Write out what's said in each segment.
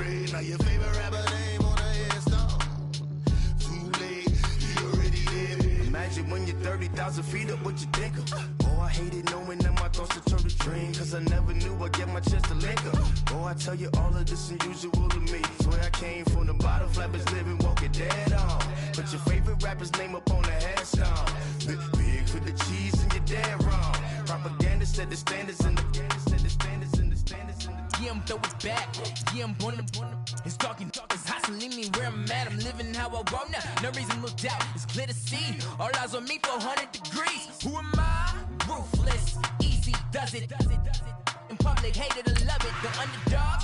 grade. Now your favorite rapper name on a headstone. Too late, he already dead. Imagine when you're 30,000 feet up, what you think of? Oh, I hated knowing that my thoughts would turn to dream, cause I never knew I'd get my chance to link up. Oh, I tell you all of this unusual to me. Swear I came from the bottom, flappers living, walking dead on. Put your favorite rapper's name up on the headstone. Big for the cheese and you're dead wrong. Propaganda set the standards in the Yeah, I'm throw it back. Yeah, I'm born to. It's talking, it's hustling me where I'm at. I'm living how I want now. No reason to look out. It's clear to see. All eyes on me for 100 degrees. Who am I? Ruthless, easy does it. In public, hated or love it. The underdog.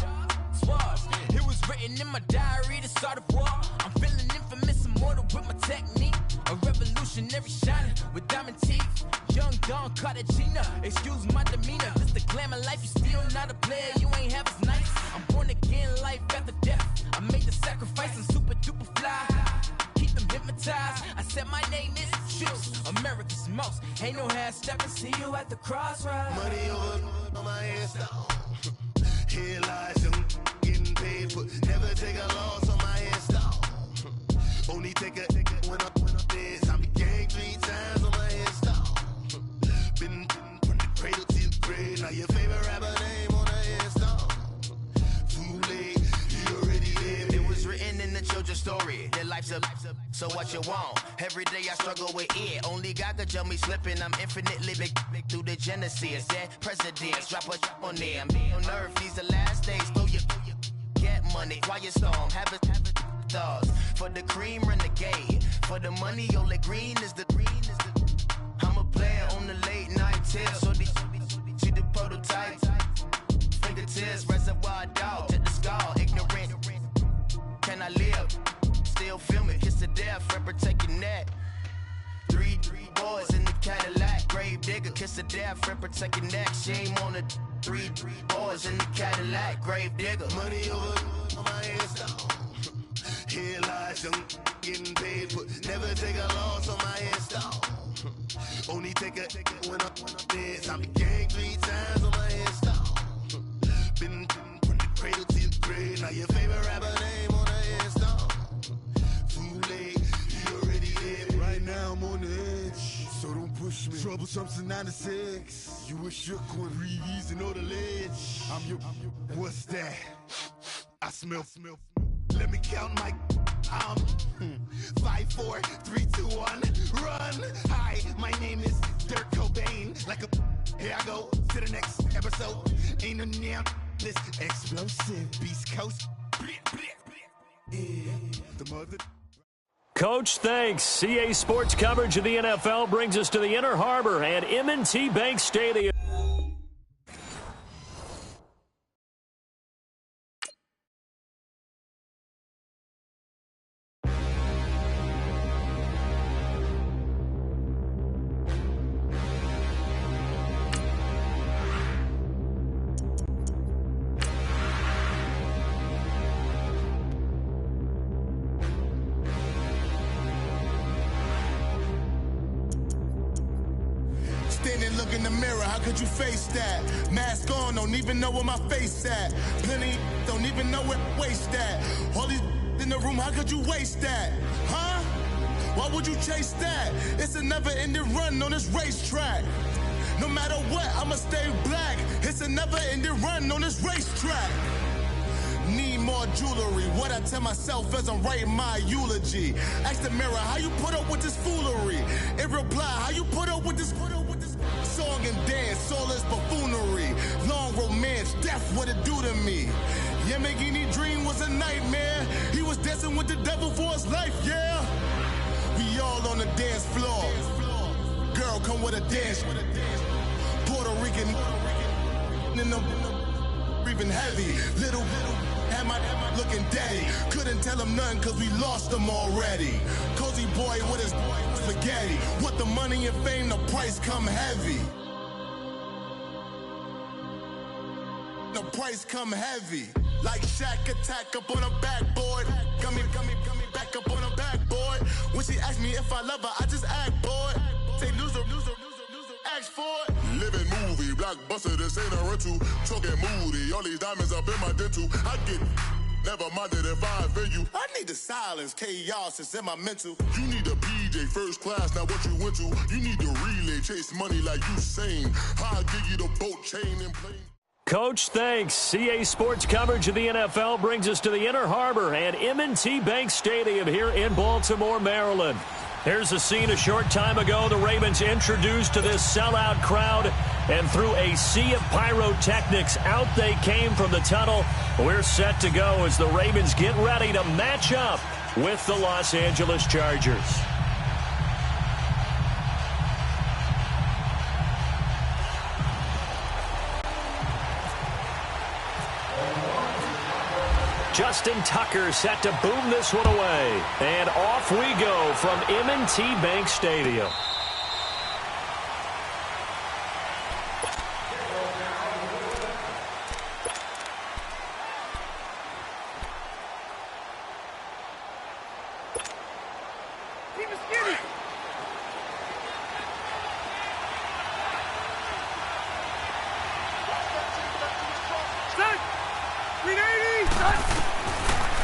Swars. It was written in my diary to start a war. I'm feeling infamous, immortal with my technique. A revolutionary shining with diamond teeth. Young Don Cartagena, excuse my demeanor. This the glamour life, you still not a player. You ain't half as nice. I'm born again, life after death. I made the sacrifice, I'm super duper fly. Keep them hypnotized. I said my name is Juice, America's most. Ain't no half stepping. See you at the crossroads. Money over on my headstone. Here lies young getting paid for. Never take a loss on my headstone. Only take a when I'm dead. I be gang 3 times on my headstone. Been from the cradle to the grave. Now your favorite rapper name on a headstone. Too late, you already lived. It was written in the children's story. Their life's a so what you want? Every day I struggle with it. Only God could jump me slipping. I'm infinitely big through the genesis. Dead presidents, drop a on them. On earth, these the last days. Throw your get money, quiet storm. Have a thoughts for the cream renegade. For the money, only green is the. I'm a player on the late night tip. So the prototype. Fingertips, reservoir dog to the skull. Ignorant. Can I live? Still film it. Kiss to death, friend, protect your neck. Three boys in the Cadillac. Grave digger, kiss to death, friend, protect your neck. Shame on the three boys in the Cadillac. Grave digger. Money over on my headstone. Here lies young getting paid for. Never take a loss on my headstone. Only take a when I'm dead. I be gang 3 times on my headstone. Been from the cradle to the grave. Now your favorite rapper name on a headstone. Too late, you already lived. Right now I'm on the edge, so don't push me. Troublesome since 96. You a shook one, breathe easy, know the ledge. I'm your. What's that? I smell. Let me count my. 5, 4, 3, 2, 1, run. Hi, my name is Dirk Cobain. Like a. Here I go to the next episode. Ain't no damn this explosive Beast Coast. The mother. Coach, thanks. CA Sports coverage of the NFL brings us to the Inner Harbor at M&T Bank Stadium. Look in the mirror, how could you face that? Mask on, don't even know where my face at. Plenty don't even know where waste at. All these in the room, how could you waste that? Huh? Why would you chase that? It's a never-ending run on this racetrack. No matter what, I'ma stay black. It's a never-ending run on this racetrack. Need more jewelry. What I tell myself as I'm writing my eulogy. Ask the mirror, how you put up with this foolery? In reply, how you put up with this song and dance, all this buffoonery. Long romance, death, what it do to me? Yamagini dream was a nightmare. He was dancing with the devil for his life, yeah. We all on the dance floor. Girl, come with a dance. Puerto Rican in the breathing heavy. Little am I looking daddy. Couldn't tell him nothing cause we lost him already. Cozy boy with his spaghetti. With the money and fame, the price come heavy. The price come heavy. Like Shaq attack up on a backboard. Gummy, back up on a backboard. When she asked me if I love her, I just act bored. Say loser, ask for it. Living movie, blockbuster, this ain't a rental. Talking moody, all these diamonds up in my dental. I get Never minded if I offend you. I need the silence, chaos is in my mental. You need a PJ first class, not what you went to. You need to relay, chase money like you sane. I'll give you the boat chain and plane. Coach, thanks. CA Sports coverage of the NFL brings us to the Inner Harbor and M&T Bank Stadium here in Baltimore, Maryland. Here's the scene a short time ago. The Ravens introduced to this sellout crowd, and through a sea of pyrotechnics, out they came from the tunnel. We're set to go as the Ravens get ready to match up with the Los Angeles Chargers. Justin Tucker set to boom this one away. And off we go from M&T Bank Stadium.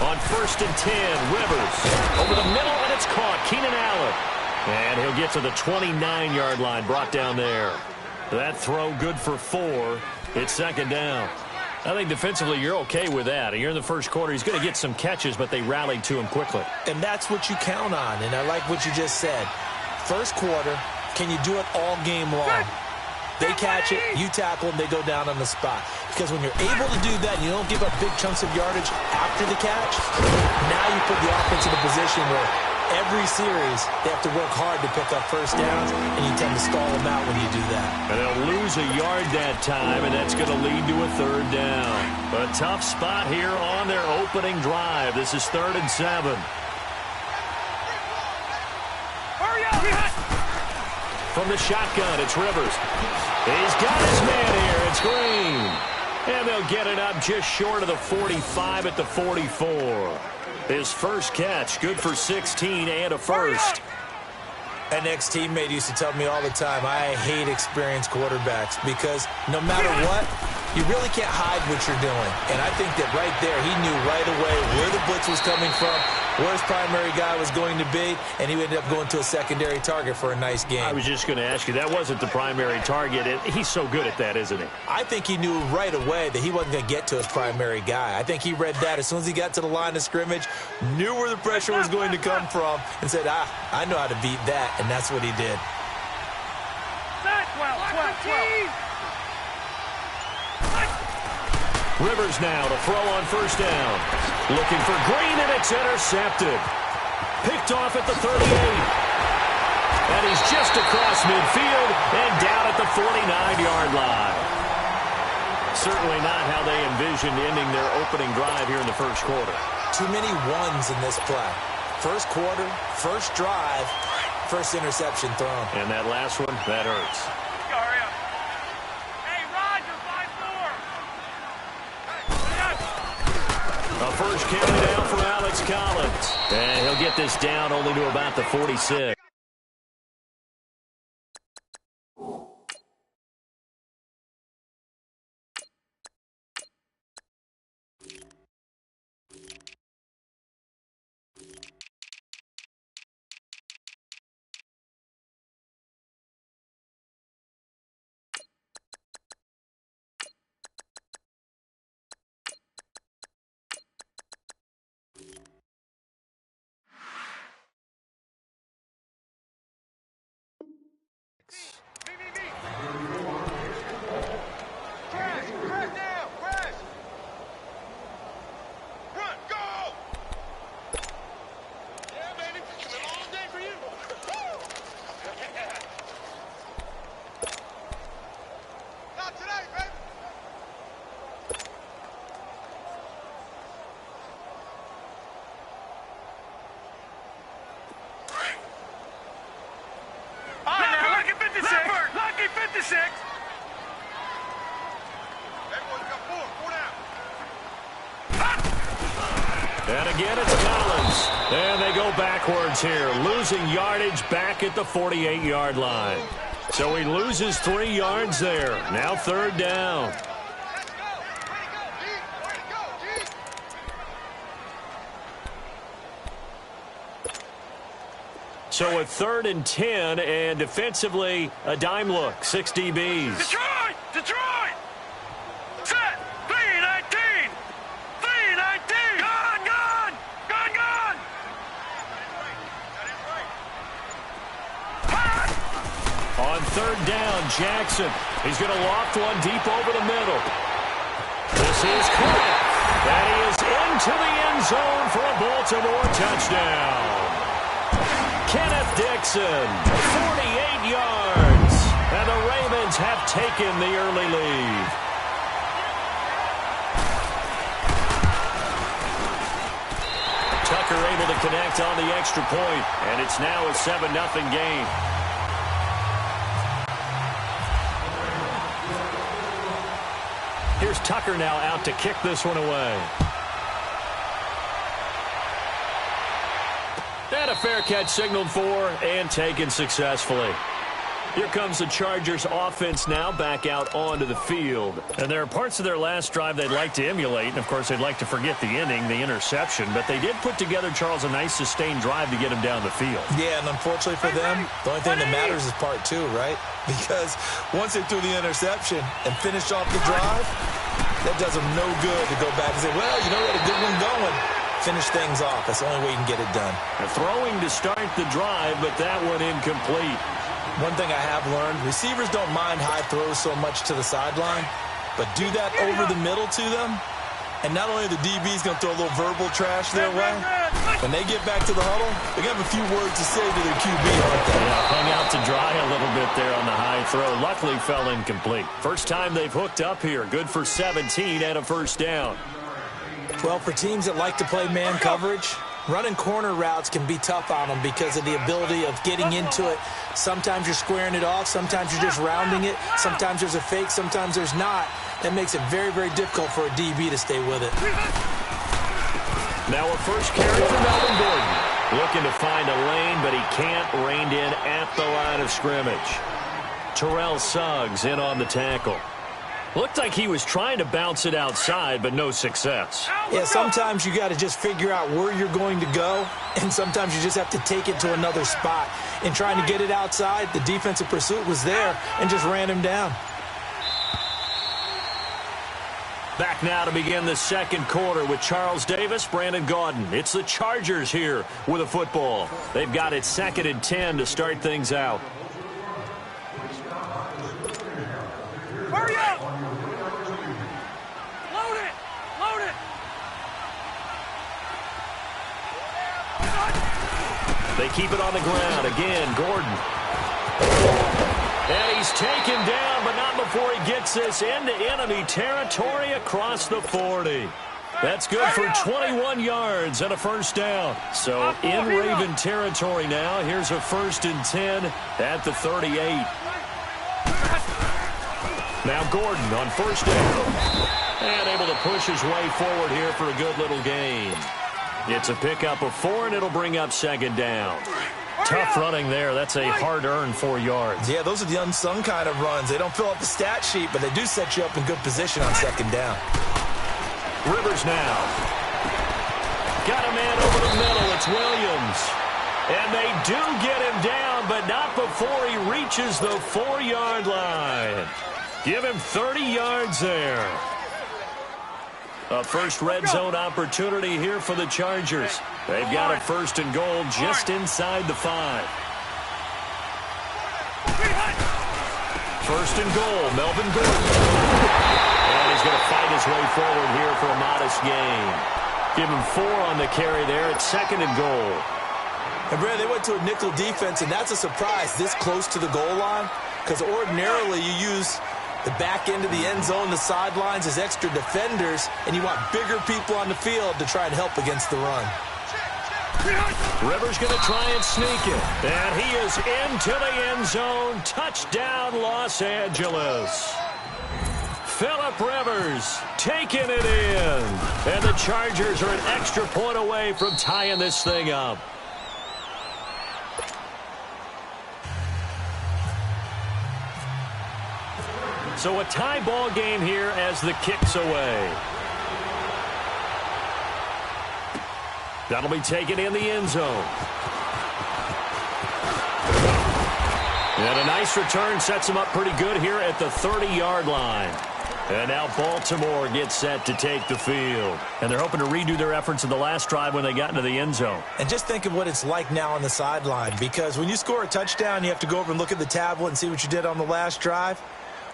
On 1st and 10, Rivers over the middle, and it's caught. Keenan Allen. And he'll get to the 29-yard line, brought down there. That throw good for 4. It's 2nd down. I think defensively you're okay with that. You're in the first quarter. He's going to get some catches, but they rallied to him quickly. And that's what you count on, and I like what you just said. First quarter, can you do it all game long? They catch it, you tackle them, they go down on the spot. Because when you're able to do that and you don't give up big chunks of yardage after the catch, now you put the offense in a position where every series they have to work hard to pick up first downs, and you tend to stall them out when you do that. And they'll lose a yard that time, and that's going to lead to a 3rd down. A tough spot here on their opening drive. This is 3rd and 7. Hurry up! From the shotgun, it's Rivers. He's got his man here. It's Green. And they'll get it up just short of the 45 at the 44. His first catch, good for 16 and a first. An ex-teammate used to tell me all the time, I hate experienced quarterbacks because no matter what, you really can't hide what you're doing. And I think that right there, he knew right away where the blitz was coming from, where his primary guy was going to be, and he ended up going to a secondary target for a nice game. I was just going to ask you, that wasn't the primary target. He's so good at that, isn't he? I think he knew right away that he wasn't going to get to his primary guy. I think he read that as soon as he got to the line of scrimmage, knew where the pressure was going to come from, and said, I know how to beat that, and that's what he did. 12. Rivers now to throw on 1st down. Looking for Green, and it's intercepted. Picked off at the 38. And he's just across midfield and down at the 49-yard line. Certainly not how they envisioned ending their opening drive here in the first quarter. Too many ones in this play. First quarter, first drive, first interception thrown. And that last one, that hurts. A first carry down for Alex Collins. And he'll get this down only to about the 46. And again, it's Collins. And they go backwards here, losing yardage back at the 48-yard line. So he loses 3 yards there. Now 3rd down. So a 3rd and 10, and defensively, a dime look, 6 DBs. Detroit! Detroit! Set! 3-19! 3-19! Gone! Gone! Gone! Gone! On 3rd down, Jackson. He's going to loft one deep over the middle. This is caught. That is into the end zone for a Baltimore touchdown. Kenneth Dixon, 48 yards. And the Ravens have taken the early lead. Tucker able to connect on the extra point, and it's now a 7-0 game. Here's Tucker now out to kick this one away. And a fair catch signaled for and taken successfully. Here comes the Chargers offense now back out onto the field. And there are parts of their last drive they'd like to emulate. And, of course, they'd like to forget the inning, the interception. But they did put together, Charles, a nice sustained drive to get him down the field. Yeah, and unfortunately for them, the only thing that matters is part 2, right? Because once they threw the interception and finished off the drive, that does them no good to go back and say, well, you know, we had a good one going. Finish things off. That's the only way you can get it done. Throwing to start the drive, but that one incomplete. One thing I have learned, receivers don't mind high throws so much to the sideline, but do that over the middle to them, and not only are the DBs going to throw a little verbal trash their way, when they get back to the huddle, they're going to have a few words to say to their QB, aren't they? Yeah, hung out to dry a little bit there on the high throw. Luckily fell incomplete. First time they've hooked up here. Good for 17 and a first down. Well, for teams that like to play man coverage, running corner routes can be tough on them because of the ability of getting into it. Sometimes you're squaring it off. Sometimes you're just rounding it. Sometimes there's a fake. Sometimes there's not. That makes it very, very difficult for a DB to stay with it. Now a first carry for Melvin Gordon. Looking to find a lane, but he can't. Reined in at the line of scrimmage. Terrell Suggs in on the tackle. Looked like he was trying to bounce it outside, but no success. Yeah, sometimes you got to just figure out where you're going to go, and sometimes you just have to take it to another spot. In trying to get it outside, the defensive pursuit was there and just ran him down. Back now to begin the second quarter with Charles Davis, Brandon Gaudin. It's the Chargers here with a football. They've got it 2nd and 10 to start things out. Hurry up! Load it! Load it! They keep it on the ground. Again, Gordon. And he's taken down, but not before he gets this into enemy territory across the 40. That's good for 21 yards and a first down. So in Raven territory now. Here's a 1st and 10 at the 38. Now Gordon on first down. And able to push his way forward here for a good little gain. It's a pickup of 4, and it'll bring up 2nd down. Tough running there. That's a hard-earned 4 yards. Yeah, those are the unsung kind of runs. They don't fill up the stat sheet, but they do set you up in good position on 2nd down. Rivers now. Got a man over the middle. It's Williams. And they do get him down, but not before he reaches the 4-yard line. Give him 30 yards there. A first red zone opportunity here for the Chargers. They've got a 1st and goal just inside the 5. 1st and goal, Melvin Gordon. And he's going to fight his way forward here for a modest gain. Give him 4 on the carry there. It's 2nd and goal. And, Brad, they went to a nickel defense, and that's a surprise this close to the goal line, because ordinarily you use the back end of the end zone, the sidelines as extra defenders, and you want bigger people on the field to try and help against the run. Rivers going to try and sneak it. And he is into the end zone. Touchdown, Los Angeles. Phillip Rivers taking it in. And the Chargers are an extra point away from tying this thing up. So a tie ball game here as the kick's away. That'll be taken in the end zone. And a nice return sets them up pretty good here at the 30-yard line. And now Baltimore gets set to take the field. And they're hoping to redo their efforts in the last drive when they got into the end zone. And just think of what it's like now on the sideline, because when you score a touchdown, you have to go over and look at the tablet and see what you did on the last drive.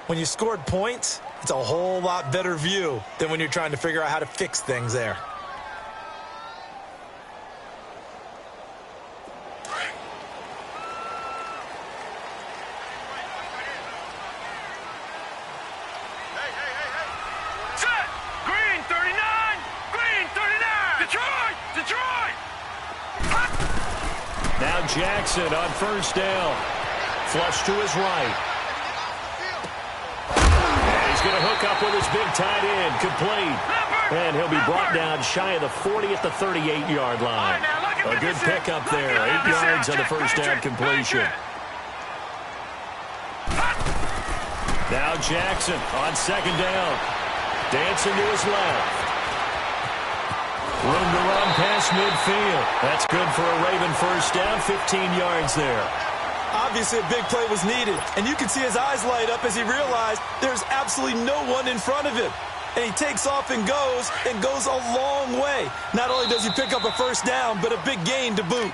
When you scored points, it's a whole lot better view than when you're trying to figure out how to fix things there. Now Jackson on first down. Flush to his right. And he's going to hook up with his big tight end. Complete. And he'll be brought down shy of the 40 at the 38-yard line. A good pickup there. 8 yards on the first down completion. Now Jackson on second down. Dancing to his left. Room to run past midfield. That's good for a Raven first down, 15 yards there. Obviously, a big play was needed, and you can see his eyes light up as he realized there's absolutely no one in front of him. And he takes off and goes a long way. Not only does he pick up a first down, but a big gain to boot.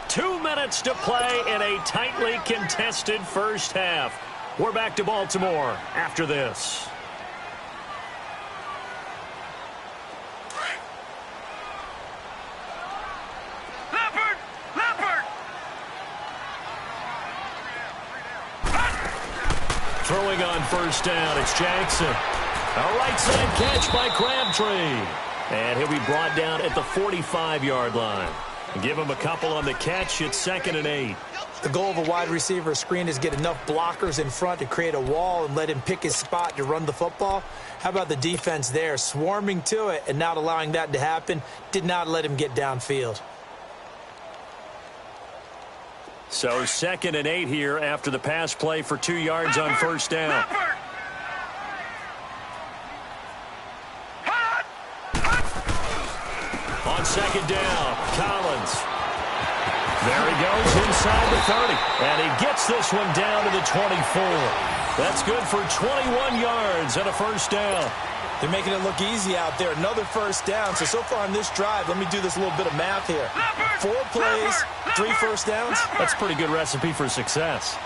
2 minutes to play in a tightly contested first half. We're back to Baltimore after this. Throwing on first down, it's Jackson. A right side catch by Crabtree. And he'll be brought down at the 45-yard line. Give him a couple on the catch. It's 2nd and 8. The goal of a wide receiver screen is get enough blockers in front to create a wall and let him pick his spot to run the football. How about the defense there, swarming to it and not allowing that to happen? Did not let him get downfield. So 2nd and 8 here after the pass play for 2 yards on first down. On second down, Collins. There he goes inside the 30. And he gets this one down to the 24. That's good for 21 yards and a first down. They're making it look easy out there. Another first down. So far on this drive, let me do this little bit of math here. 4 plays, 3 first downs. That's a pretty good recipe for success.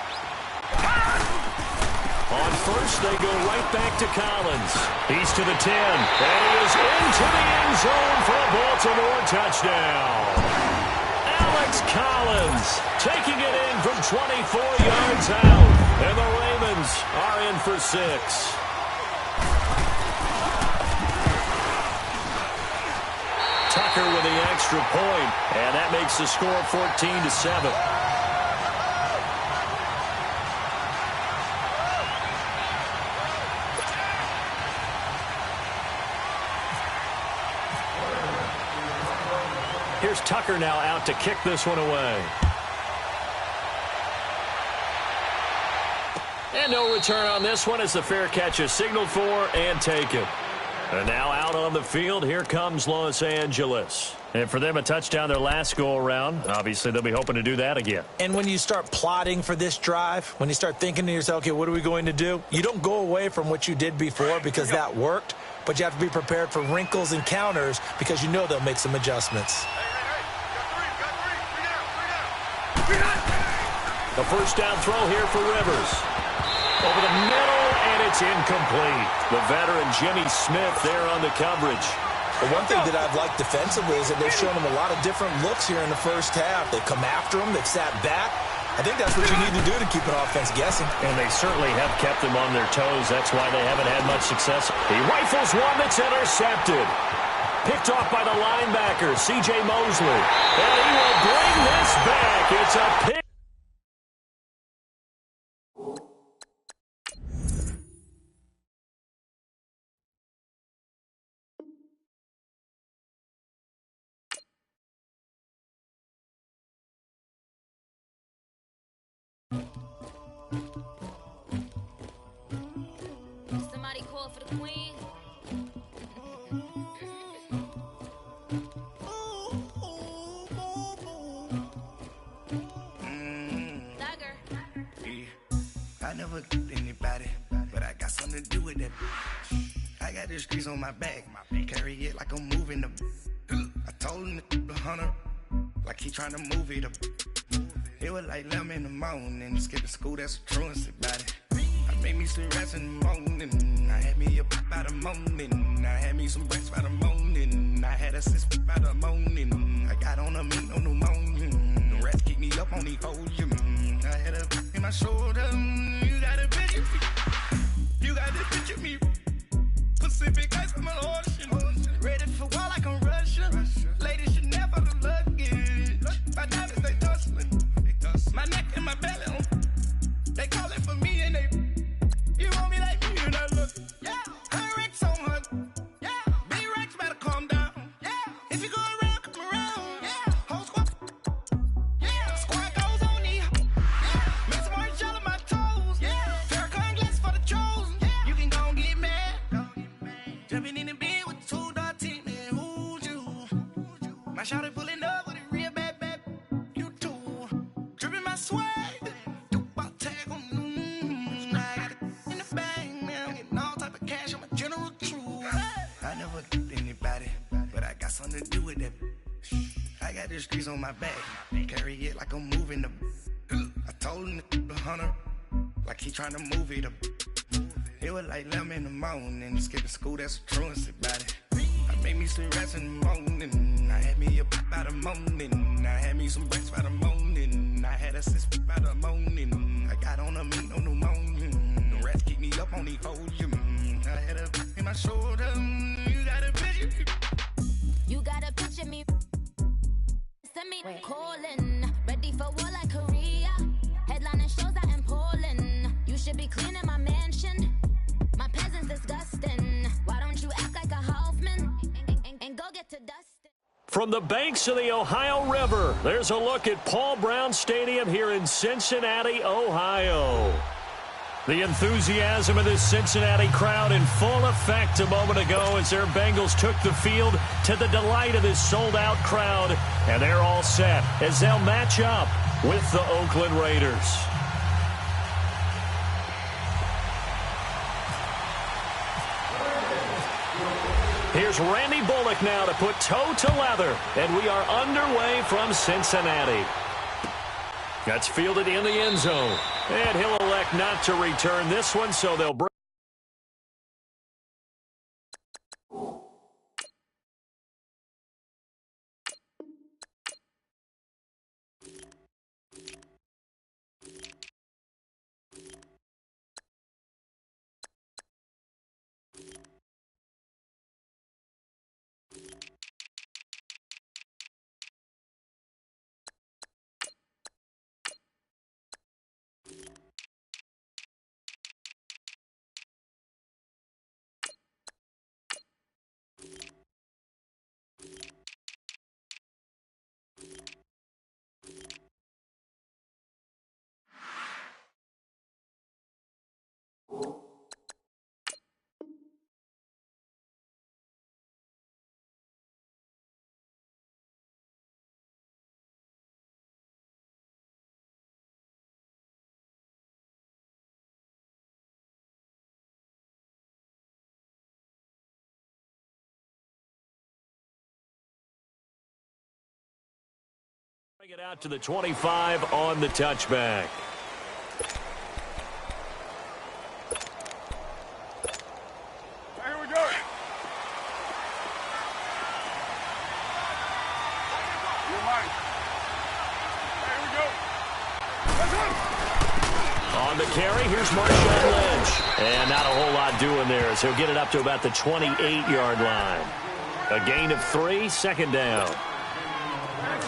On first, they go right back to Collins. He's to the 10. And he is into the end zone for a Baltimore touchdown. Alex Collins taking it in from 24 yards out. And the Ravens are in for 6. Tucker with the extra point, and that makes the score 14-7. Here's Tucker now out to kick this one away. And no return on this one as the fair catch is signaled for and taken. And now out on the field, here comes Los Angeles. And for them, a touchdown their last go-around. Obviously, they'll be hoping to do that again. And when you start plotting for this drive, when you start thinking to yourself, okay, what are we going to do? You don't go away from what you did before because that worked, but you have to be prepared for wrinkles and counters because you know they'll make some adjustments. The first down throw here for Rivers. Over the middle, and it's incomplete. The veteran Jimmy Smith there on the coverage. The one thing that I've liked defensively is that they've shown him a lot of different looks here in the first half. They've come after him. They've sat back. I think that's what you need to do to keep an offense guessing. And they certainly have kept them on their toes. That's why they haven't had much success. He rifles one that's intercepted. Picked off by the linebacker, C.J. Mosley. And he will bring this back. It's a pick. Somebody call for the queen. never anybody, but I got something to do with that. I got the streets on my back, carry it like I'm moving the. I told him the hunter, like he trying to move it up. It was like 11 in the morning, skipping school, that's a truancy about it. I made me some rest in the morning, I had me up by the morning, I had me some breaks by the morning, I had a sis by the morning, I got on a meat on the morning, the rats keep me up on the podium, I had a in my shoulder, you got a picture me, you got this picture me, Pacific ice from an ocean, ready for war like I'm Russia, ladies should never the luggage, my diamonds they tussling, my neck and my belly on, they calling for me and they, you want me like me and I look, yeah, her Rex on her, yeah, big Rex better calm down, yeah, if you go around, come around, yeah, whole squad, yeah, squad goes on me, yeah, make some orange gel on my toes, yeah, Farrakhan glass for the chosen, yeah, you can go and get mad, jumping in the bed with the 2 dot team, man, who's you, my shawty pulling up with a real bad, you too, dripping my swag, do about tag on, I got it in the bag, man, getting all type of cash, I'm a general true, I never anybody, but I got something to do with that, I got the streets on my back, carry it like I'm moving the, I told him the hunter, like he trying to move it up, it was like 11 in the morning, skipping school, that's a truancy about it, I made me some rest in the morning, I had me up by the morning, I had me some breaks by the morning, I had a sis by the morning, I got on a meat on the morning, the rats keep me up on the podium, I had a in my shoulder, you got a picture, You gotta picture me. Send me calling. Ready for war like Korea. Headlining shows out in Poland. You should be cleaning my mansion. My peasants disgusting. Why don't you act like a Hoffman and go get to dusting? From the banks of the Ohio River, there's a look at Paul Brown Stadium here in Cincinnati, Ohio. The enthusiasm of this Cincinnati crowd in full effect a moment ago as their Bengals took the field to the delight of this sold-out crowd. And they're all set as they'll match up with the Oakland Raiders. Here's Randy Bullock now to put toe to leather. And we are underway from Cincinnati. That's fielded in the end zone. And he'll elect not to return this one, so they'll bring. Bring it out to the 25 on the touchback. Here we go. You're mine. Here we go. Let's go. On the carry, here's Marshawn Lynch. And not a whole lot doing there, so he'll get it up to about the 28-yard line. A gain of 3, second down.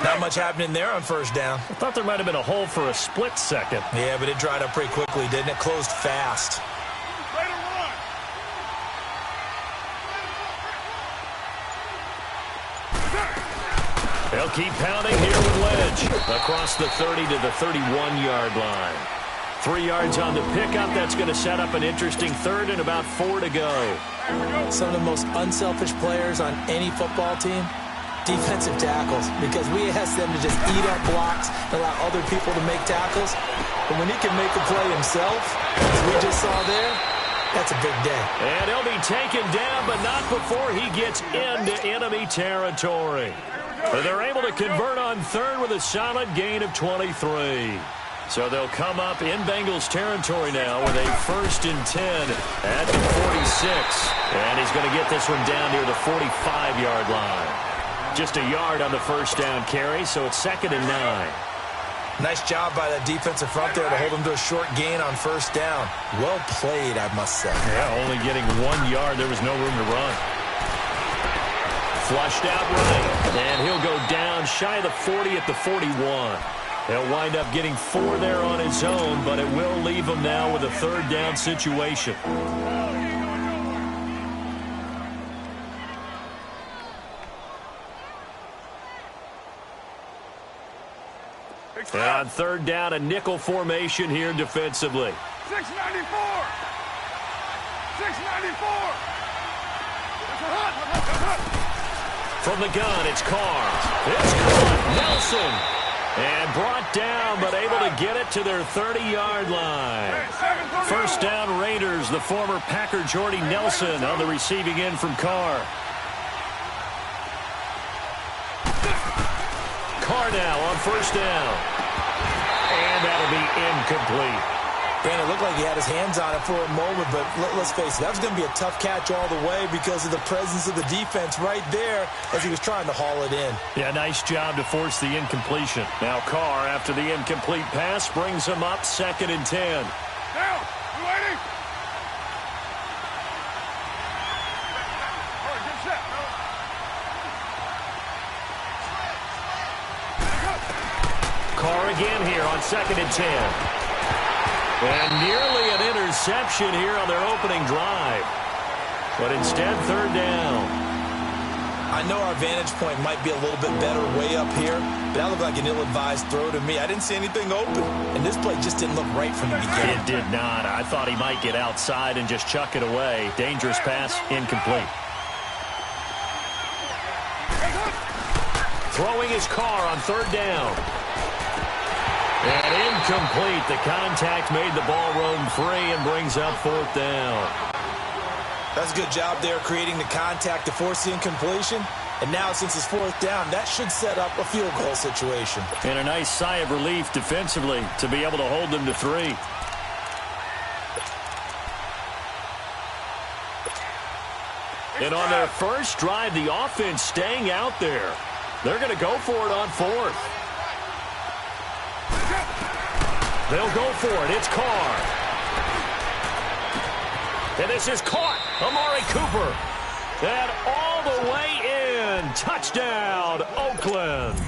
Not much happening there on first down. I thought there might have been a hole for a split second. Yeah, but it dried up pretty quickly, didn't it? Closed fast. Ready to run. They'll keep pounding here with Lynch. Across the 30 to the 31-yard line. 3 yards on the pickup. That's going to set up an interesting third and about 4 to go. Some of the most unselfish players on any football team, defensive tackles, because we ask them to just eat up blocks and allow other people to make tackles. But when he can make a play himself, as we just saw there, that's a big day. And he'll be taken down, but not before he gets into enemy territory. They're able to convert on third with a solid gain of 23. So they'll come up in Bengals territory now with a 1st and 10 at the 46. And he's going to get this one down near the 45-yard line. Just a yard on the first down carry, so it's 2nd and 9. Nice job by that defensive front there to hold him to a short gain on first down. Well played, I must say. Yeah, only getting 1 yard. There was no room to run. Flushed out right, and he'll go down shy of the 40 at the 41. He'll wind up getting 4 there on his own, but it will leave him now with a 3rd down situation. And on 3rd down, a nickel formation here defensively. 694. 694. From the gun, it's Carr. It's caught. Nelson. And brought down, but able to get it to their 30-yard line. 1st down Raiders, the former Packer Jordy Nelson on the receiving end from Carr. Carr now on 1st down. And that'll be incomplete. Brandon, it looked like he had his hands on it for a moment, but let's face it, that was going to be a tough catch all the way because of the presence of the defense right there as he was trying to haul it in. Yeah, nice job to force the incompletion. Now Carr, after the incomplete pass, brings him up 2nd and 10. Down. You waiting? All right, get set. Carr again here on 2nd and 10. And nearly an interception here on their opening drive. But instead, 3rd down. I know our vantage point might be a little bit better way up here, but that looked like an ill-advised throw to me. I didn't see anything open, and this play just didn't look right from the beginning. It did not. I thought he might get outside and just chuck it away. Dangerous pass, incomplete. Throwing his Carr on 3rd down. And incomplete. The contact made the ball roam free and brings up 4th down. That's a good job there creating the contact to force the incompletion. And now since it's 4th down, that should set up a field goal situation. And a nice sigh of relief defensively to be able to hold them to 3. And on their first drive, the offense staying out there. They're going to go for it on 4th. They'll go for it. It's Carr. And this is caught. Amari Cooper. And all the way in. Touchdown, Oakland.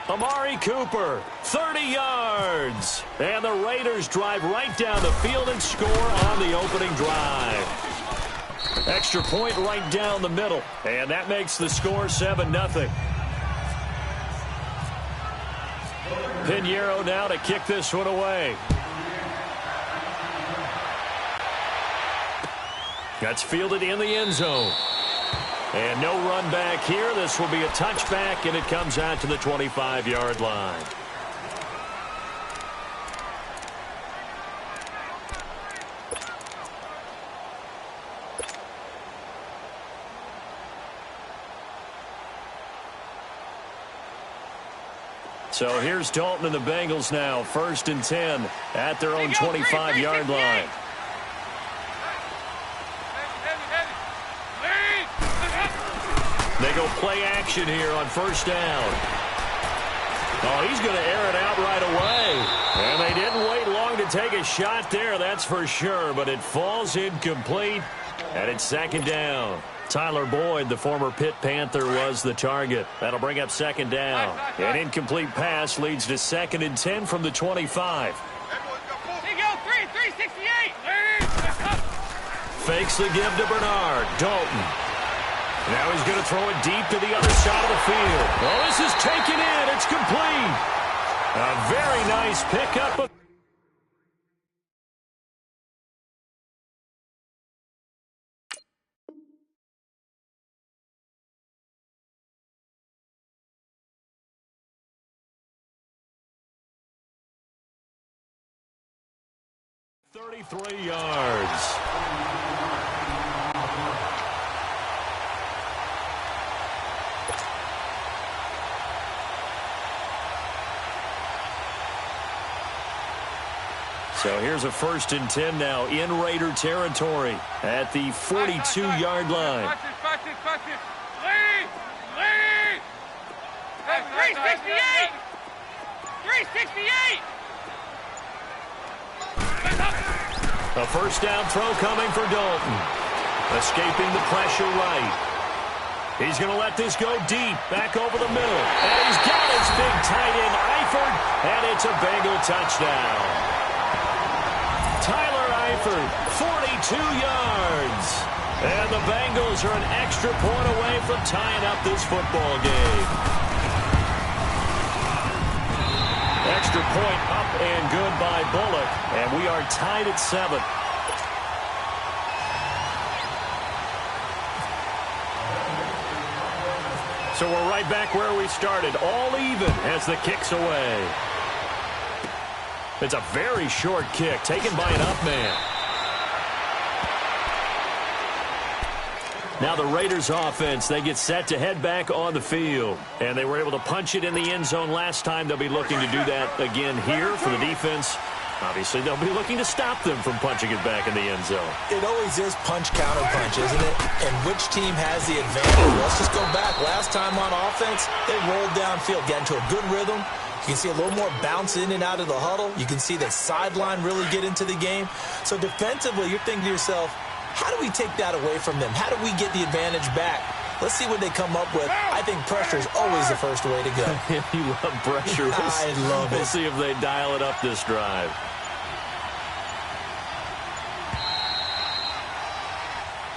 Amari Cooper, 30 yards. And the Raiders drive right down the field and score on the opening drive. Extra point right down the middle. And that makes the score 7-0. Pinheiro now to kick this one away. That's fielded in the end zone. And no run back here. This will be a touchback, and it comes out to the 25-yard line. So here's Dalton and the Bengals now, 1st and 10 at their own 25-yard line. They go play action here on 1st down. Oh, he's going to air it out right away. And they didn't wait long to take a shot there, that's for sure. But it falls incomplete, and it's 2nd down. Tyler Boyd, the former Pitt Panther, was the target. That'll bring up 2nd down. An incomplete pass leads to 2nd and 10 from the 25. Here you go, 368. Fakes the give to Bernard. Dalton. Now he's going to throw it deep to the other side of the field. Oh, this is taken in. It's complete. A very nice pickup. 33 yards. So here's a 1st and 10 now in Raider territory at the 42-yard line. Lead! Lead! 368! 368! A first down throw coming for Dalton. Escaping the pressure right. He's going to let this go deep, back over the middle. And he's got his big tight end, Eifert, and it's a Bengal touchdown. Tyler Eifert, 42 yards. And the Bengals are an extra point away from tying up this football game. Extra point up and good by Bullock. And we are tied at 7. So we're right back where we started. All even as the kick's away. It's a very short kick taken by an up man. Now the Raiders offense, they get set to head back on the field. And they were able to punch it in the end zone last time. They'll be looking to do that again here for the defense. Obviously, they'll be looking to stop them from punching it back in the end zone. It always is punch-counter-punch, isn't it? And which team has the advantage? Let's just go back. Last time on offense, they rolled downfield, got into a good rhythm. You can see a little more bounce in and out of the huddle. You can see the sideline really get into the game. So defensively, you're thinking to yourself, how do we take that away from them? How do we get the advantage back? Let's see what they come up with. I think pressure is always the first way to go. You love pressure. I love it. We'll see if they dial it up this drive.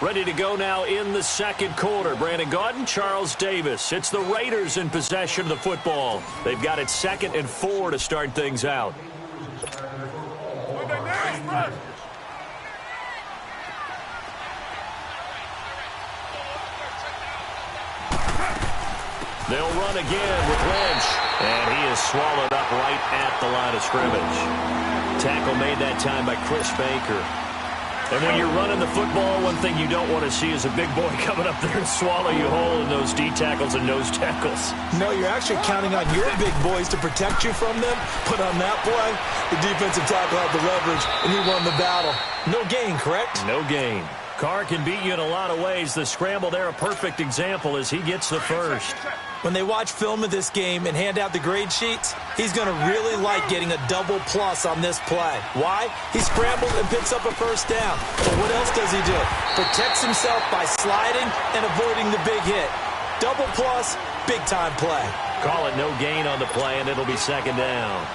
Ready to go now in the second quarter. Brandon Gaudin, Charles Davis. It's the Raiders in possession of the football. They've got it 2nd and 4 to start things out. They'll run again with Lynch. And he is swallowed up right at the line of scrimmage. Tackle made that time by Chris Baker. And when you're running the football, one thing you don't want to see is a big boy coming up there and swallow you whole in those D tackles and nose tackles. No, you're actually counting on your big boys to protect you from them. But on that play, the defensive tackle had the leverage, and he won the battle. No gain, correct? No gain. Carr can beat you in a lot of ways. The scramble there, a perfect example as he gets the first. When they watch film of this game and hand out the grade sheets, he's going to really like getting a double plus on this play. Why? He scrambles and picks up a first down. But what else does he do? Protects himself by sliding and avoiding the big hit. Double plus, big-time play. Call it no gain on the play, and it'll be 2nd down.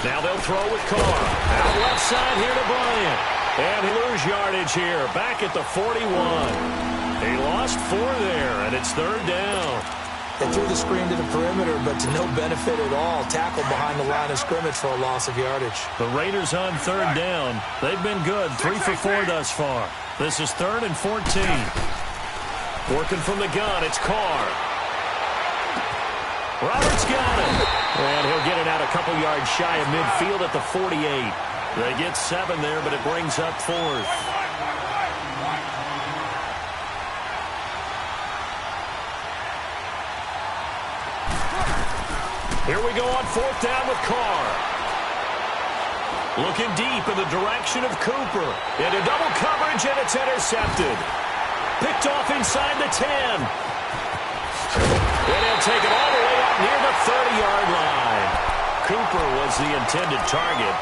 Now they'll throw with Carr. Out left side here to Bryant. And he loses yardage here. Back at the 41. He lost 4 there, and it's 3rd down. They threw the screen to the perimeter, but to no benefit at all. Tackle behind the line of scrimmage for a loss of yardage. The Raiders on 3rd down. They've been good. 3 for 4 thus far. This is 3rd and 14. Working from the gun, it's Carr. Roberts got it. And he'll get it out a couple yards shy of midfield at the 48. They get 7 there, but it brings up 4th. Here we go on 4th down with Carr. Looking deep in the direction of Cooper. Into double coverage, and it's intercepted. Picked off inside the 10. And he'll take it all the way up near the 30-yard line. Cooper was the intended target.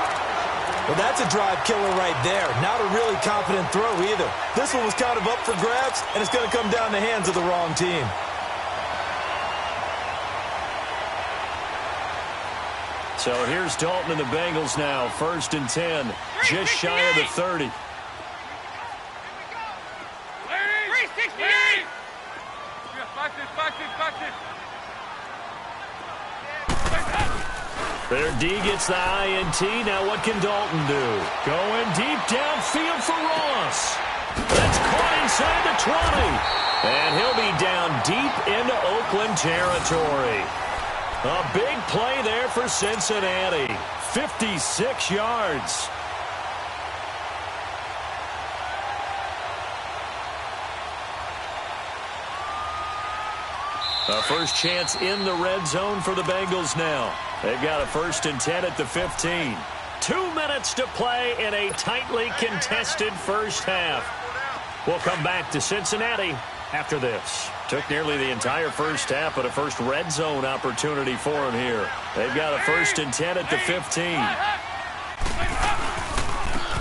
Well, that's a drive killer right there. Not a really confident throw either. This one was kind of up for grabs, and it's going to come down the hands of the wrong team. So here's Dalton and the Bengals now. 1st and 10, just shy of the 30. 368! Back it. Their D gets the INT. Now what can Dalton do? Going deep downfield for Ross. That's caught inside the 20. And he'll be down deep into Oakland territory. A big play there for Cincinnati. 56 yards. A first chance in the red zone for the Bengals now. They've got a 1st and 10 at the 15. 2 minutes to play in a tightly contested first half. We'll come back to Cincinnati after this. Took nearly the entire first half, but a first red zone opportunity for him here. They've got a 1st and 10 at the 15.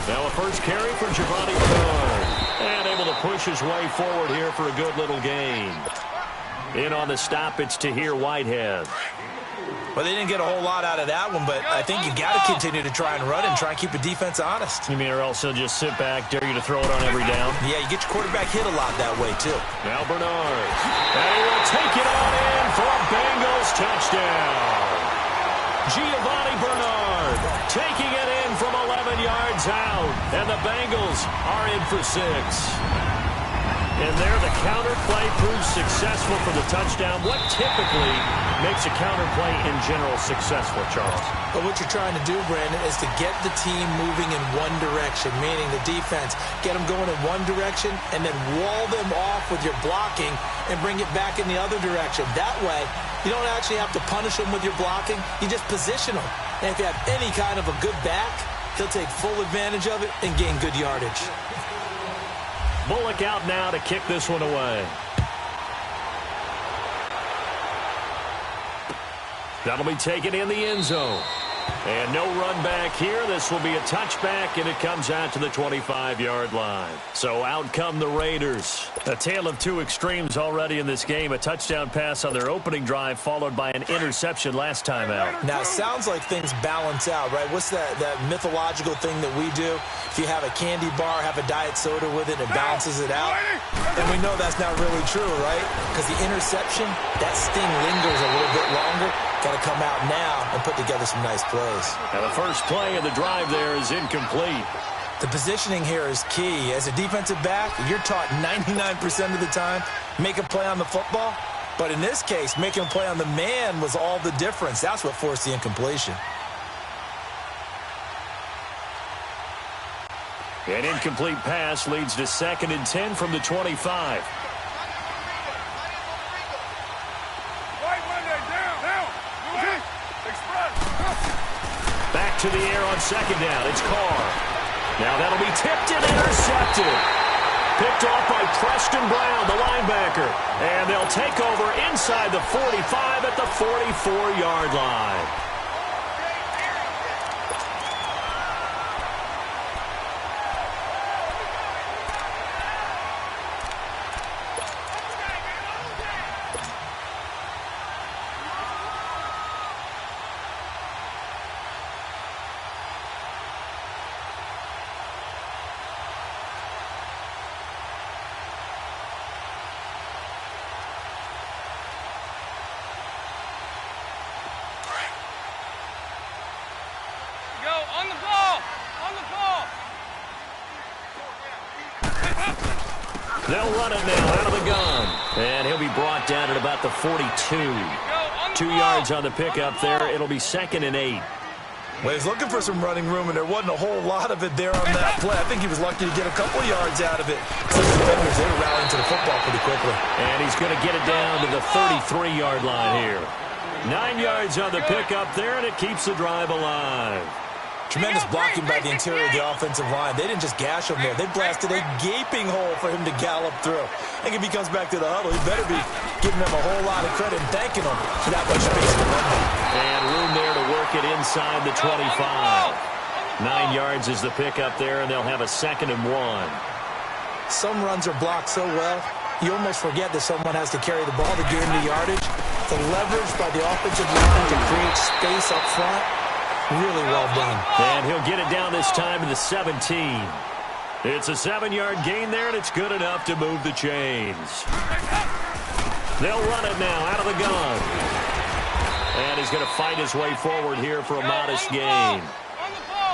Now a first carry for Giovanni Bernard. And able to push his way forward here for a good little gain. In on the stop, it's Tahir Whitehead. Well, they didn't get a whole lot out of that one, but I think you got to continue to try and run and try and keep the defense honest. You mean or else he'll just sit back, dare you to throw it on every down? Yeah, you get your quarterback hit a lot that way, too. Now Bernard. And he will take it on in for a Bengals touchdown. Giovanni Bernard taking it in from 11 yards out. And the Bengals are in for 6. And there, the counter play proves successful for the touchdown. What typically makes a counter play in general successful, Charles? But what you're trying to do, Brandon, is to get the team moving in one direction, meaning the defense. Get them going in one direction and then wall them off with your blocking and bring it back in the other direction. That way, you don't actually have to punish them with your blocking. You just position them. And if you have any kind of a good back, he'll take full advantage of it and gain good yardage. Bullock out now to kick this one away. That'll be taken in the end zone. And no run back here. This will be a touchback, and it comes out to the 25-yard line. So out come the Raiders. A tale of two extremes already in this game. A touchdown pass on their opening drive, followed by an interception last time out. Now, it sounds like things balance out, right? What's that mythological thing that we do? If you have a candy bar, have a diet soda with it, it balances it out. And we know that's not really true, right? Because the interception, that sting lingers a little bit longer. Got to come out now and put together some nice plays. And the first play of the drive there is incomplete. The positioning here is key. As a defensive back, you're taught 99% of the time, make a play on the football. But in this case, making a play on the man was all the difference. That's what forced the incompletion. An incomplete pass leads to 2nd and 10 from the 25. Back to the air on 2nd down. It's Carr. Now that'll be tipped and intercepted. Picked off by Preston Brown, the linebacker. And they'll take over inside the 45 at the 44-yard line. On the ball! On the ball! They'll run it now out of the gun. And he'll be brought down at about the 42. 2 yards on the pickup there. It'll be 2nd and 8. Well, he's looking for some running room, and there wasn't a whole lot of it there on that play. I think he was lucky to get a couple yards out of it. Some defenders, they were rallying to the football pretty quickly. And he's going to get it down to the 33-yard line here. 9 yards on the pickup there, and it keeps the drive alive. Tremendous blocking by the interior of the offensive line. They didn't just gash him there. They blasted a gaping hole for him to gallop through. I think if he comes back to the huddle, he better be giving them a whole lot of credit and thanking them for that much space to run there. And room there to work it inside the 25. 9 yards is the pickup there, and they'll have a 2nd and 1. Some runs are blocked so well, you almost forget that someone has to carry the ball to gain the yardage. The leverage by the offensive line to create space up front, really well done. And he'll get it down this time to the 17. It's a 7-yard gain there, and it's good enough to move the chains. They'll run it now out of the gun. And he's going to fight his way forward here for a modest gain.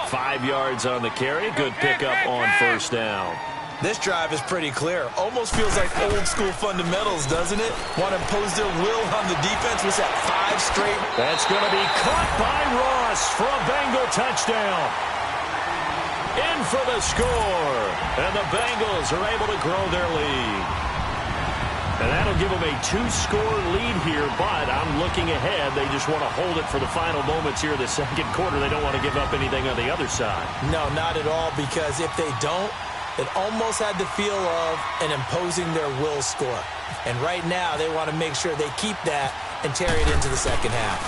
5 yards on the carry. Good pickup on 1st down. This drive is pretty clear. Almost feels like old school fundamentals, doesn't it? Want to impose their will on the defense. Was that 5 straight? That's going to be caught by Ross for a Bengal touchdown. In for the score. And the Bengals are able to grow their lead. And that'll give them a 2-score lead here, but I'm looking ahead. They just want to hold it for the final moments here of the second quarter. They don't want to give up anything on the other side. No, not at all, because if they don't, it almost had the feel of an imposing their will score. And right now, they want to make sure they keep that and carry it into the second half.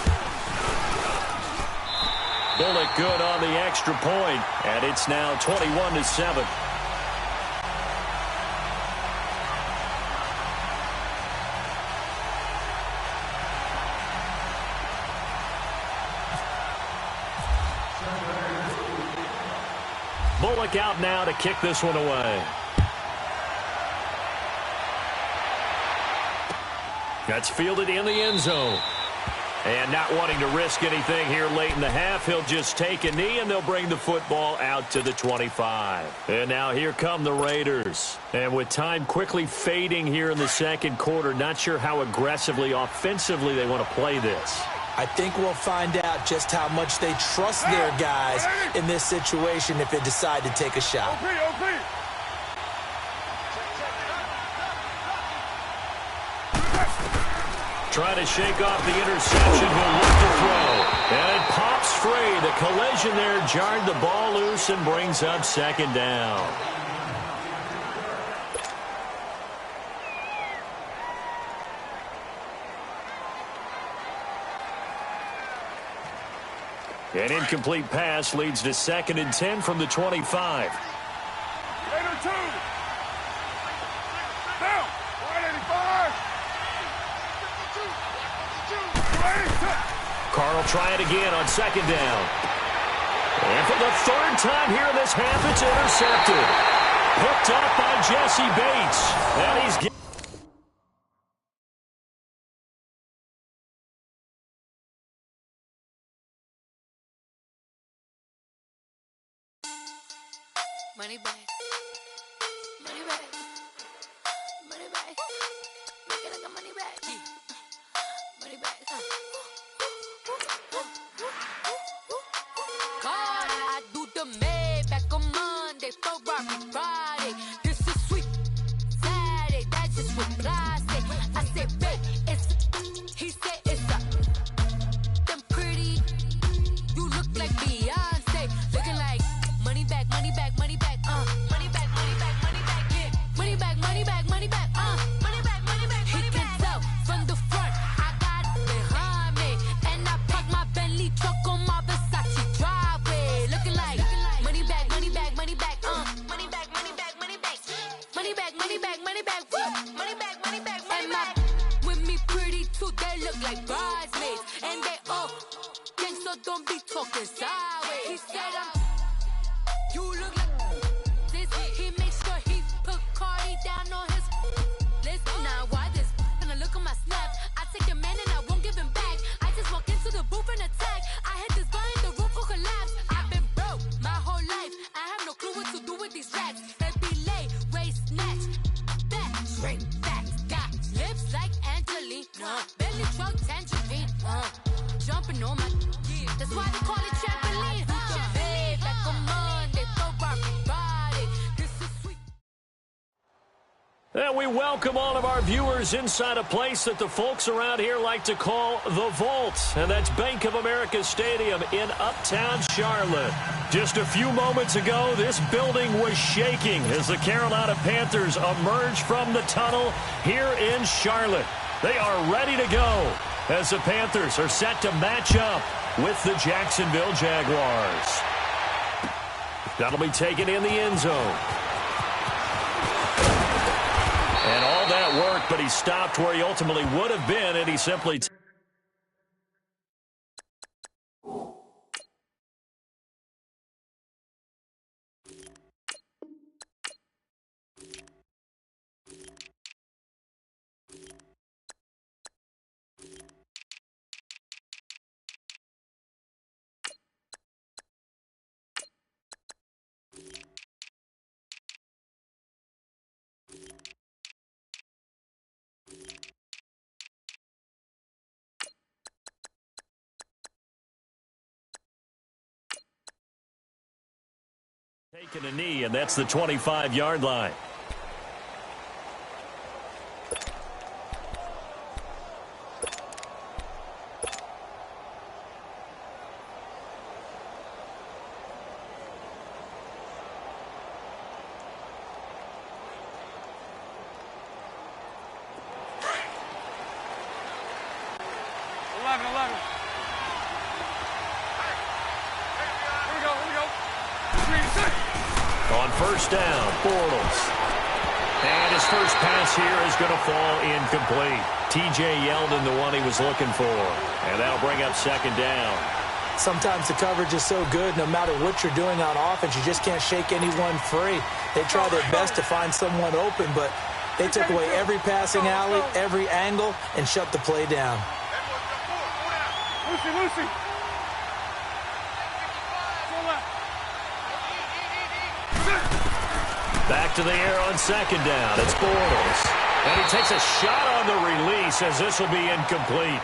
Bullock good on the extra point, and it's now 21-7. Bullock out now to kick this one away. That's fielded in the end zone. And not wanting to risk anything here late in the half, he'll just take a knee, and they'll bring the football out to the 25. And now here come the Raiders. And with time quickly fading here in the second quarter, not sure how aggressively, offensively they want to play this. I think we'll find out just how much they trust their guys in this situation if they decide to take a shot. Trying to shake off the interception. He'll look to throw. And it pops free. The collision there jarred the ball loose and brings up second down. An incomplete pass leads to 2nd and 10 from the 25. Carr will try it again on 2nd down. And for the 3rd time here in this half, it's intercepted. Picked up by Jesse Bates. And he's getting... Money back. Money back. Money back. Make it like a money back. Money back. God, I do the Maybach on Monday, Ferrari Friday. This is sweet Saturday. That's just what I say. I say, babe, it's. He said it's a. Them pretty. You look like Beyonce. Looking like money back, money back, money back. Money back, money back, money back, yeah. Money back, money back, money back, money back, money back, he money back. He can tell from the front, I got it behind me. And I parked my Bentley truck on my Versace driveway. Looking like money back, money back, money back, money back, money back, money back. Money back, money back, money back, money back, money back, money back. With me pretty too, they look like bridesmaids. And they all gang, so don't be talking sideways. He said you look like this. He makes sure he put Cardi down on his list. Now why this? Gonna look at my snap. I take your man and I won't give him back. I just walk into the booth and attack. I hit this button, the roof will collapse. I've been broke my whole life. I have no clue what to do with these racks. They be late, waist snatch, back, straight back. Got lips like Angelina, belly truck tangerine. Jumping on my, that's why they call it trampoline. Back on Monday, Ferrari Friday. This is sweet. And we welcome all of our viewers inside a place that the folks around here like to call the Vault. And that's Bank of America Stadium in Uptown Charlotte. Just a few moments ago, this building was shaking as the Carolina Panthers emerged from the tunnel here in Charlotte. They are ready to go as the Panthers are set to match up with the Jacksonville Jaguars. That'll be taken in the end zone. And all that work, but he stopped where he ultimately would have been, and he simply... Taking a knee, and that's the 25-yard line. On first down, Bortles. And his first pass here is going to fall incomplete. T.J. Yeldon, the one he was looking for. And that'll bring up second down. Sometimes the coverage is so good, no matter what you're doing on offense, you just can't shake anyone free. They try their best to find someone open, but they took away every passing alley, every angle, and shut the play down. Lucy. Back to the air on second down. It's Bortles. And he takes a shot on the release as this will be incomplete.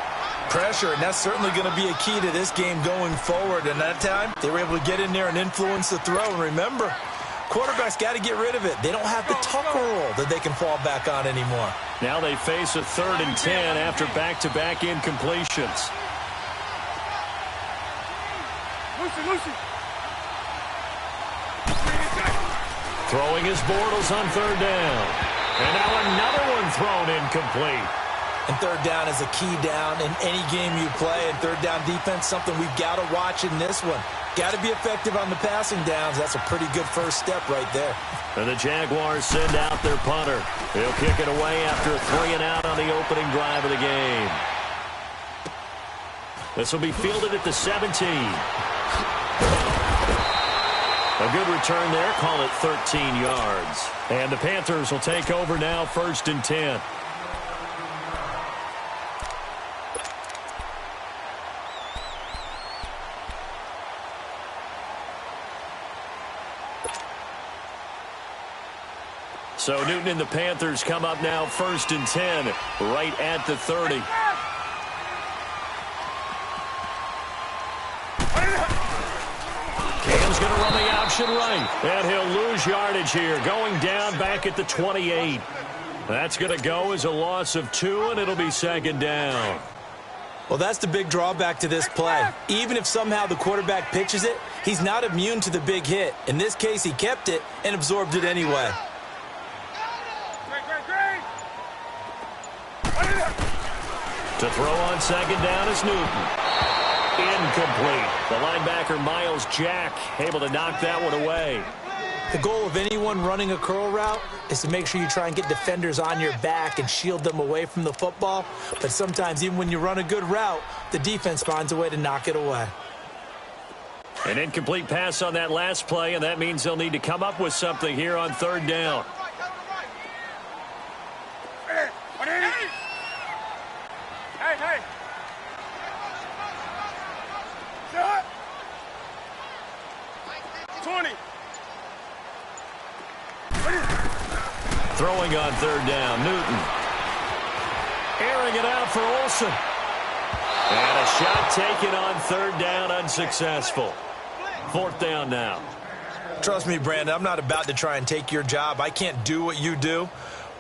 Pressure, and that's certainly going to be a key to this game going forward. And that time, they were able to get in there and influence the throw. And remember, quarterbacks got to get rid of it. They don't have the tucker roll that they can fall back on anymore. Now they face a 3rd and 10 after back-to-back incompletions. Lucy. Throwing his Bortles on 3rd down. And now another one thrown incomplete. And 3rd down is a key down in any game you play. And 3rd down defense, something we've got to watch in this one. Got to be effective on the passing downs. That's a pretty good first step right there. And the Jaguars send out their punter. He'll kick it away after a 3-and-out on the opening drive of the game. This will be fielded at the 17. A good return there. Call it 13 yards. And the Panthers will take over now, 1st and 10. So Newton and the Panthers come up now 1st and 10 right at the 30. Cam's going to run the option right. And he'll lose yardage here. Going down back at the 28. That's going to go as a loss of 2, and it'll be 2nd down. Well, that's the big drawback to this play. Even if somehow the quarterback pitches it, he's not immune to the big hit. In this case, he kept it and absorbed it anyway. To throw on 2nd down is Newton. Incomplete. The linebacker, Miles Jack, able to knock that one away. The goal of anyone running a curl route is to make sure you try and get defenders on your back and shield them away from the football. But sometimes even when you run a good route, the defense finds a way to knock it away. An incomplete pass on that last play, and that means they'll need to come up with something here on 3rd down. Hey. Shut. 20. Throwing on 3rd down, Newton. Airing it out for Olsen. And a shot taken on 3rd down, unsuccessful. 4th down now. Trust me, Brandon, I'm not about to try and take your job. I can't do what you do.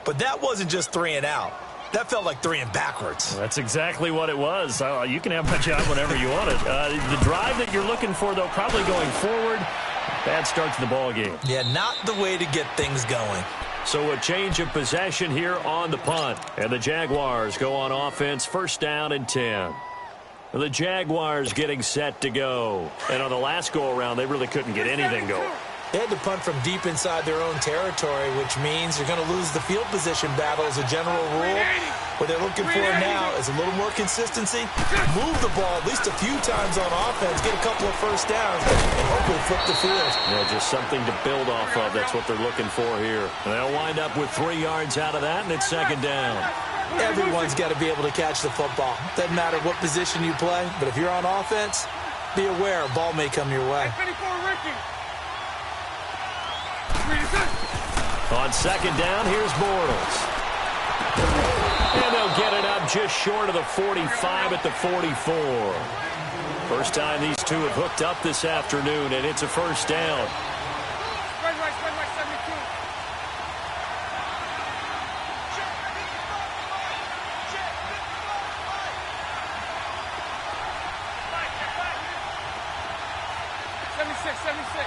But that wasn't just 3-and-out. That felt like 3 and backwards. Well, that's exactly what it was. You can have my job whenever you want it. The drive that you're looking for, though, probably going forward, bad start to the ball game. Yeah, not the way to get things going. So a change of possession here on the punt. And the Jaguars go on offense, 1st down and 10. The Jaguars getting set to go. And on the last go-around, they really couldn't get anything going. They had to punt from deep inside their own territory, which means you're going to lose the field position battle as a general rule. What they're looking for now is a little more consistency, move the ball at least a few times on offense, get a couple of first downs, and hopefully flip the field. Yeah, just something to build off of. That's what they're looking for here. And they'll wind up with 3 yards out of that, and it's 2nd down. Everyone's got to be able to catch the football. Doesn't matter what position you play, but if you're on offense, be aware a ball may come your way. On 2nd down, here's Bortles. And they'll get it up just short of the 45 at the 44. First time these two have hooked up this afternoon, and it's a 1st down. 76.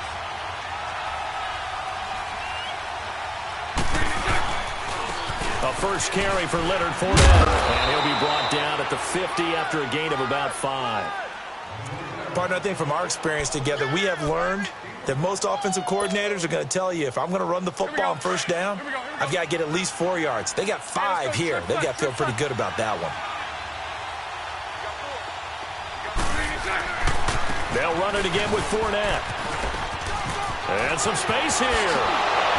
A first carry for Leonard Fournette. And he'll be brought down at the 50 after a gain of about 5. Partner, I think from our experience together, we have learned that most offensive coordinators are going to tell you, if I'm going to run the football on first down, I've got to get at least 4 yards. They got 5 here. They've got to feel pretty good about that one. They'll run it again with Fournette. And some space here.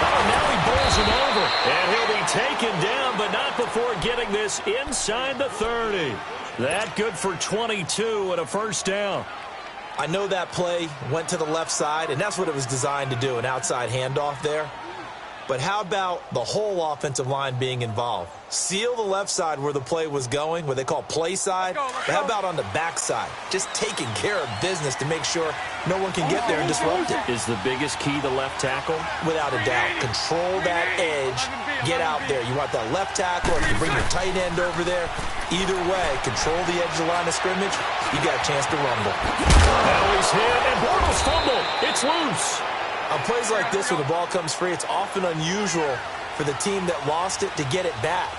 Oh, now he bowls him over. And he'll be taken down, but not before getting this inside the 30. That good for 22 and a first down. I know that play went to the left side, and that's what it was designed to do, an outside handoff there. But how about the whole offensive line being involved? Seal the left side where the play was going, what they call play side. But how about on the back side? Just taking care of business to make sure no one can get there and disrupt it. Is the biggest key the left tackle? Without a doubt. Control that edge. Get out there. You want that left tackle, or if you bring your tight end over there. Either way, control the edge of the line of scrimmage. You got a chance to rumble. Now he's hit, and Bortles fumble. It's loose. On plays like this, when the ball comes free, it's often unusual for the team that lost it to get it back.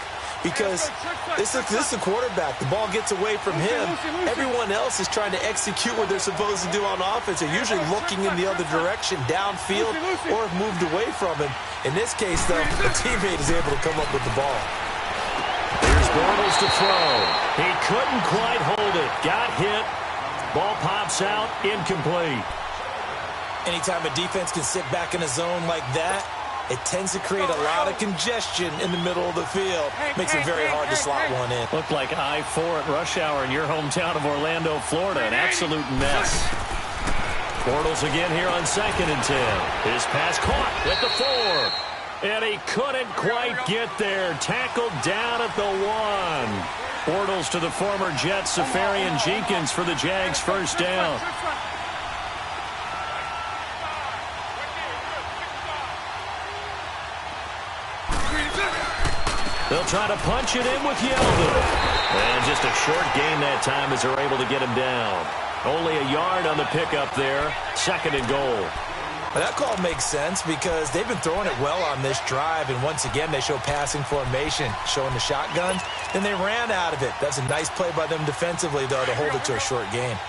Because this is the quarterback. The ball gets away from him. Everyone else is trying to execute what they're supposed to do on offense. They're usually looking in the other direction, downfield, or have moved away from him. In this case, though, the teammate is able to come up with the ball. Here's Bortles to throw. He couldn't quite hold it. Got hit. Ball pops out. Incomplete. Anytime a defense can sit back in a zone like that, it tends to create a lot of congestion in the middle of the field. Makes it very hard to slot one in. Looked like I-4 at rush hour in your hometown of Orlando, Florida. An absolute mess. Bortles again here on 2nd and 10. His pass caught at the 4. And he couldn't quite get there. Tackled down at the 1. Bortles to the former Jet, Safarian Jenkins for the Jags first down. They'll try to punch it in with Yeldon. And just a short gain that time as they're able to get him down. Only a yard on the pickup there. 2nd and goal. Well, that call makes sense because they've been throwing it well on this drive. And once again, they show passing formation, showing the shotgun. Then they ran out of it. That's a nice play by them defensively, though, to hold it to a short gain.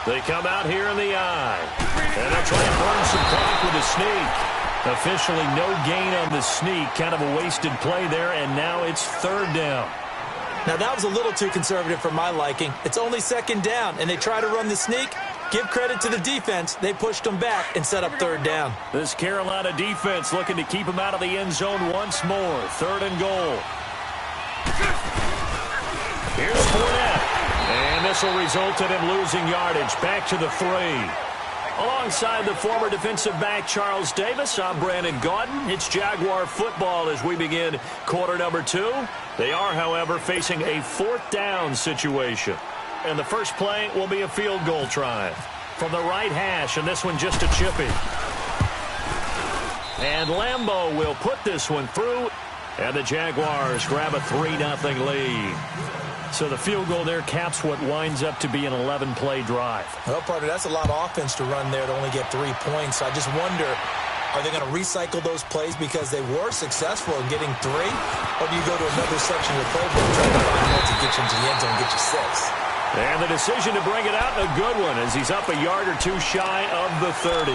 They come out here in the eye. And they'll try and burn some clock with a sneak. Officially no gain on the sneak. Kind of a wasted play there, and now it's 3rd down. Now, that was a little too conservative for my liking. It's only 2nd down, and they try to run the sneak. Give credit to the defense. They pushed them back and set up 3rd down. This Carolina defense looking to keep them out of the end zone once more. 3rd and goal. Here's Fournette. And this will result in him losing yardage. Back to the 3. Alongside the former defensive back Charles Davis, I'm Brandon Gaudin. It's Jaguar football as we begin quarter number 2. They are, however, facing a 4th down situation. And the first play will be a field goal try. From the right hash, and this one just a chippy. And Lambeau will put this one through. And the Jaguars grab a 3-0 lead. So the field goal there caps what winds up to be an 11-play drive. Well, partner, that's a lot of offense to run there to only get 3 points. I just wonder, are they going to recycle those plays because they were successful in getting 3? Or do you go to another section of the playbook trying to find one to get you into the end zone and get you 6? And the decision to bring it out, a good one, as he's up a yard or 2 shy of the 30.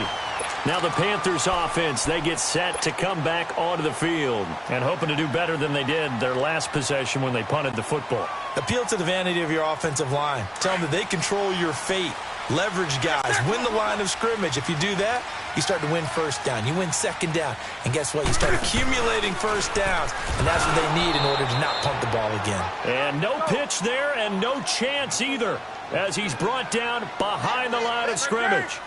Now the Panthers offense, they get set to come back onto the field and hoping to do better than they did their last possession when they punted the football. Appeal to the vanity of your offensive line. Tell them that they control your fate. Leverage guys. Win the line of scrimmage. If you do that, you start to win 1st down. You win 2nd down. And guess what? You start accumulating 1st downs. And that's what they need in order to not punt the ball again. And no pitch there and no chance either as he's brought down behind the line of scrimmage.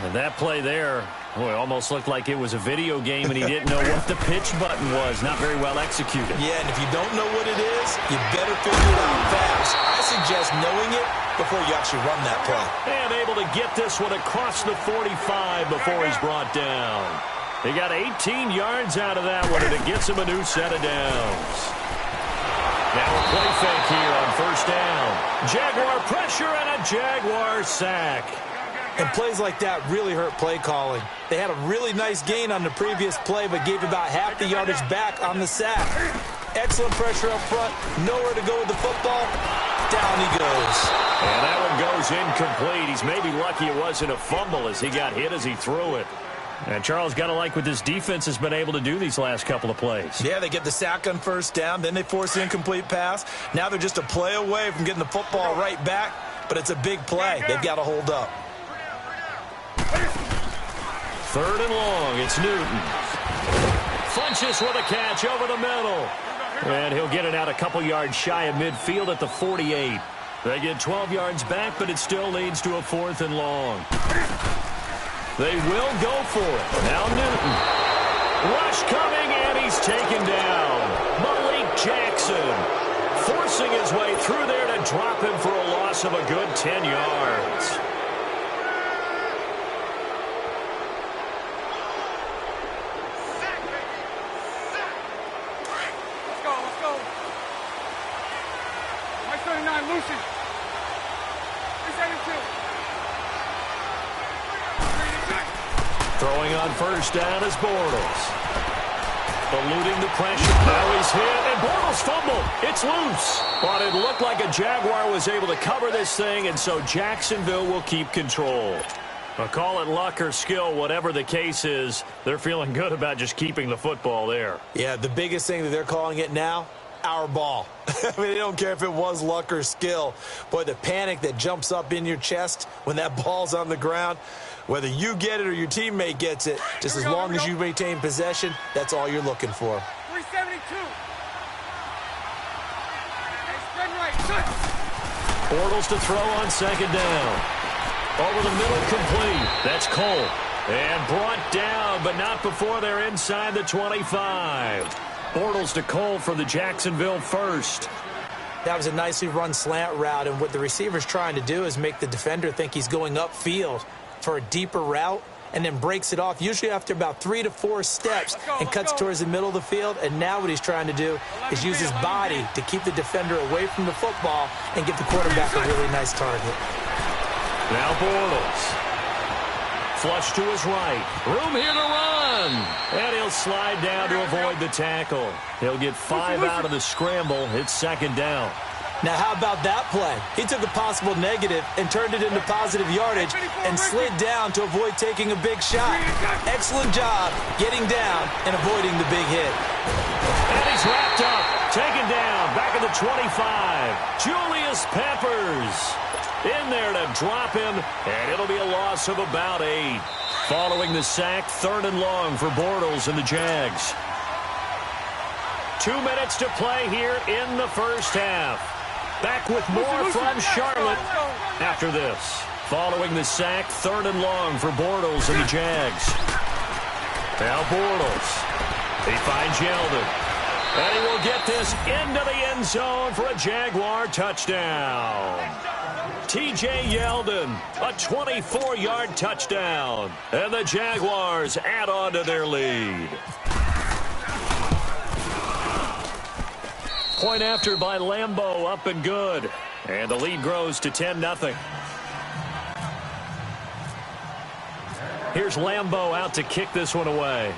And that play there, boy, almost looked like it was a video game and he didn't know what the pitch button was. Not very well executed. Yeah, and if you don't know what it is, you better figure it out fast. I suggest knowing it before you actually run that play. And able to get this one across the 45 before he's brought down. He got 18 yards out of that one, and it gets him a new set of downs. Now a play fake here on first down. Jaguar pressure and a Jaguar sack. And plays like that really hurt play calling. They had a really nice gain on the previous play, but gave about half the yardage back on the sack. Excellent pressure up front. Nowhere to go with the football. Down he goes. And that one goes incomplete. He's maybe lucky it wasn't a fumble as he got hit as he threw it. And Charles, got to like what this defense has been able to do these last couple of plays. Yeah, they get the sack on first down, then they force the incomplete pass. Now they're just a play away from getting the football right back, but it's a big play. They've got to hold up. Third and long, it's Newton. Funches with a catch over the middle. And he'll get it out a couple yards shy of midfield at the 48. They get 12 yards back, but it still leads to a 4th and long. They will go for it. Now Newton. Rush coming, and he's taken down. Malik Jackson forcing his way through there to drop him for a loss of a good 10 yards. Let's go. My 39, Lucy. 372. Throwing on first down is Bortles. Eluding the pressure. Now he's hit, and Bortles fumbled. It's loose. But it looked like a Jaguar was able to cover this thing, and so Jacksonville will keep control. I'll call it luck or skill, whatever the case is. They're feeling good about just keeping the football there. Yeah, the biggest thing that they're calling it now, our ball. I mean, they don't care if it was luck or skill. Boy, the panic that jumps up in your chest when that ball's on the ground, whether you get it or your teammate gets it, just as long as you maintain possession, that's all you're looking for. 372. Hey, spread right. Good. Bortles to throw on second down. Over the middle, complete. That's Cole. And brought down, but not before they're inside the 25. Bortles to Cole for the Jacksonville first. That was a nicely run slant route, and what the receiver's trying to do is make the defender think he's going upfield for a deeper route, and then breaks it off, usually after about 3 to 4 steps, and cuts towards the middle of the field. And now what he's trying to do is use his body to keep the defender away from the football and give the quarterback a really nice target. Now Bortles. Flush to his right. Room here to run. And he'll slide down to avoid the tackle. He'll get 5 out of the scramble. It's second down. Now, how about that play? He took a possible negative and turned it into positive yardage and slid down to avoid taking a big shot. Excellent job getting down and avoiding the big hit. And he's wrapped up. Taken down. Back at the 25. Julius Peppers in there to drop him, and it'll be a loss of about 8. Following the sack, 3rd and long for Bortles and the Jags. 2 minutes to play here in the first half. Back with more from Charlotte after this. Following the sack, 3rd and long for Bortles and the Jags. Now Bortles. He finds Yeldon. And he will get this into the end zone for a Jaguar touchdown. T.J. Yeldon, a 24-yard touchdown. And the Jaguars add on to their lead. Point after by Lambeau, up and good. And the lead grows to 10-0. Here's Lambeau out to kick this one away.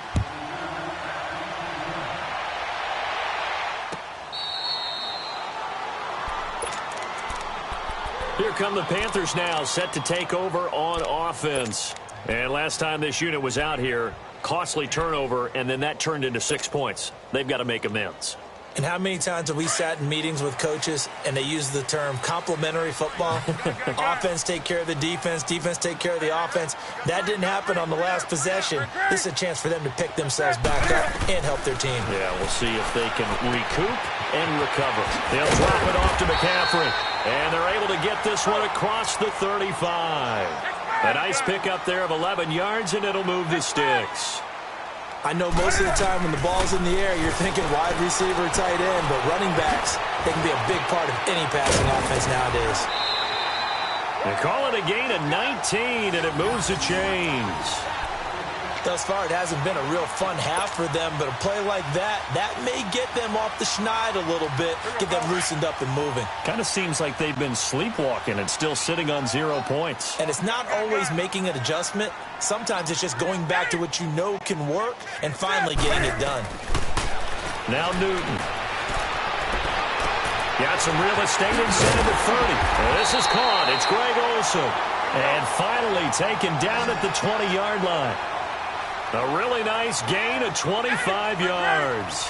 Here come the Panthers now, set to take over on offense. And last time this unit was out here, costly turnover, and then that turned into 6 points. They've got to make amends. And how many times have we sat in meetings with coaches and they use the term complementary football? Offense take care of the defense, defense take care of the offense. That didn't happen on the last possession. This is a chance for them to pick themselves back up and help their team. Yeah, we'll see if they can recoup and recover. They'll drop it off to McCaffrey, and they're able to get this one across the 35. A nice pickup there of 11 yards, and it'll move the sticks. I know most of the time when the ball's in the air, you're thinking wide receiver, tight end, but running backs, they can be a big part of any passing offense nowadays. They call it a gain of 19, and it moves the chains. Thus far, it hasn't been a real fun half for them, but a play like that may get them off the schneid a little bit, get them loosened up and moving. Kind of seems like they've been sleepwalking and still sitting on 0 points. And it's not always making an adjustment. Sometimes it's just going back to what you know can work and finally getting it done. Now Newton. Got some real estate inside of the 30. And this is caught. It's Greg Olsen. And finally taken down at the 20-yard line. A really nice gain of 25 yards.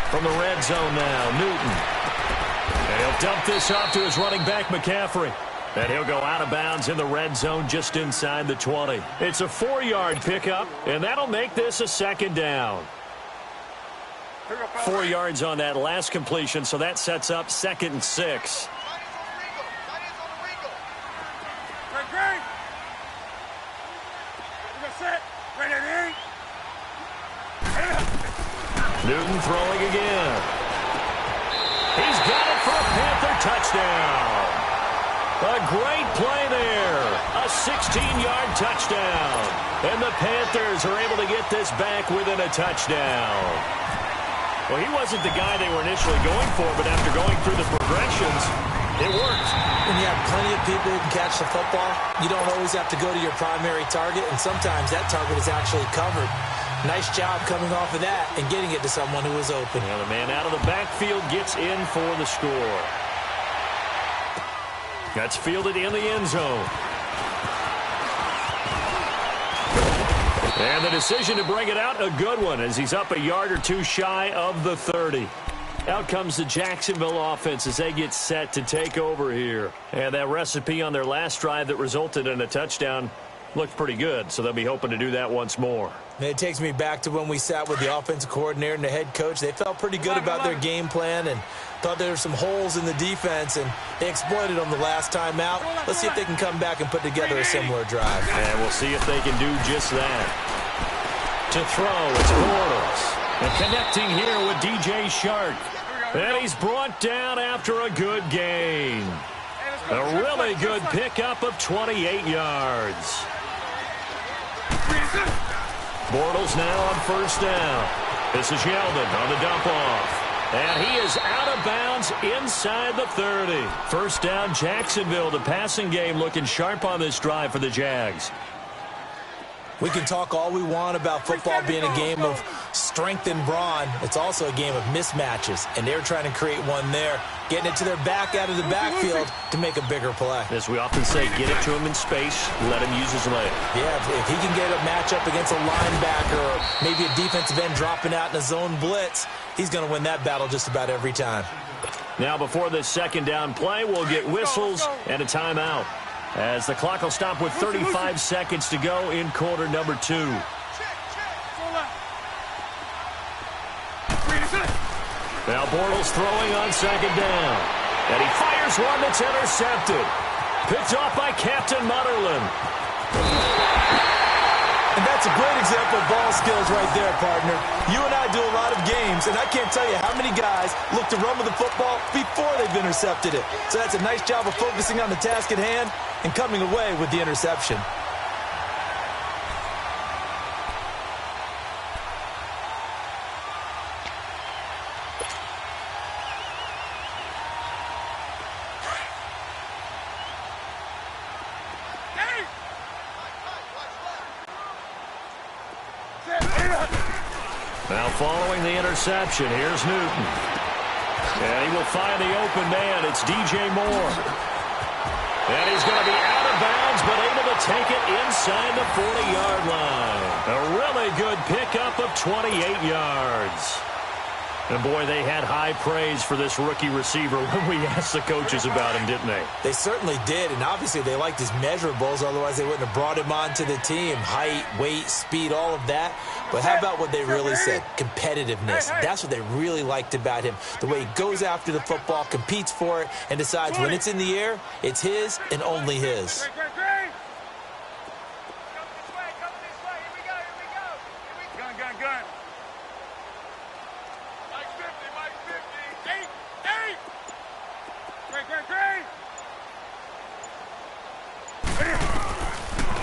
From the red zone now, Newton. And he'll dump this off to his running back, McCaffrey. And he'll go out of bounds in the red zone just inside the 20. It's a 4-yard pickup, and that'll make this a second down. 4 yards on that last completion, so that sets up 2nd and 6. Newton throwing again. He's got it for a Panther touchdown. A great play there. A 16-yard touchdown. And the Panthers are able to get this back within a touchdown. Well, he wasn't the guy they were initially going for, but after going through the progressions, it worked. When you have plenty of people who can catch the football, you don't always have to go to your primary target, and sometimes that target is actually covered. Nice job coming off of that and getting it to someone who was open. Well, the man out of the backfield gets in for the score. That's fielded in the end zone. And the decision to bring it out, a good one, as he's up a yard or two shy of the 30. Out comes the Jacksonville offense as they get set to take over here. And that recipe on their last drive that resulted in a touchdown looked pretty good, so they'll be hoping to do that once more. And it takes me back to when we sat with the offensive coordinator and the head coach. They felt pretty good about their game plan and thought there were some holes in the defense, and they exploited them the last time out. Let's see if they can come back and put together a similar drive. And we'll see if they can do just that. To throw, it's Bortles. And connecting here with DJ Shark. And he's brought down after a good gain. A really good pickup of 28 yards. Bortles now on first down. This is Yeldon on the dump off. And he is out of bounds inside the 30. First down, Jacksonville. The passing game looking sharp on this drive for the Jags. We can talk all we want about football being a game of strength and brawn. It's also a game of mismatches, and they're trying to create one there, getting it to their back out of the backfield to make a bigger play. As we often say, get it to him in space, let him use his leg. Yeah, if he can get a matchup against a linebacker or maybe a defensive end dropping out in a zone blitz, he's going to win that battle just about every time. Now before this second down play, we'll get whistles and a timeout, as the clock will stop with 35 seconds to go in quarter number 2. Now Bortles throwing on second down. And he fires one that's intercepted. Picked off by Captain Mutterland. And that's a great example of ball skills right there, partner. You and I do a lot of games, and I can't tell you how many guys look to run with the football before they've intercepted it. So that's a nice job of focusing on the task at hand and coming away with the interception. Now following the interception, here's Newton. And he will find the open man. It's DJ Moore. And he's going to be out of bounds, but able to take it inside the 40-yard line. A really good pickup of 28 yards. And, boy, they had high praise for this rookie receiver when we asked the coaches about him, didn't they? They certainly did, and obviously they liked his measurables, otherwise they wouldn't have brought him onto the team. Height, weight, speed, all of that. But how about what they really said? Competitiveness. That's what they really liked about him. The way he goes after the football, competes for it, and decides when it's in the air, it's his and only his.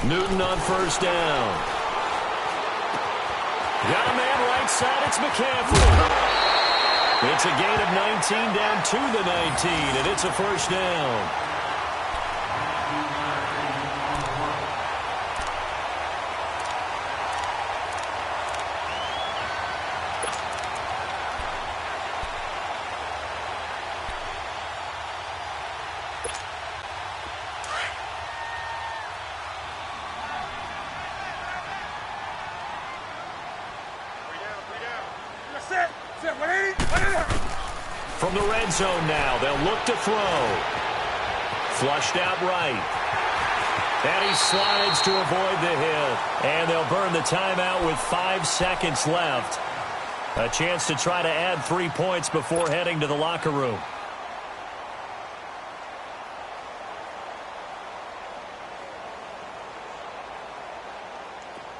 Newton on first down. Got a man right side. It's McCaffrey. It's a gain of 19 down to the 19, and it's a first down. From the red zone now, they'll look to throw. Flushed out right. And he slides to avoid the hit. And they'll burn the timeout with 5 seconds left. A chance to try to add 3 points before heading to the locker room.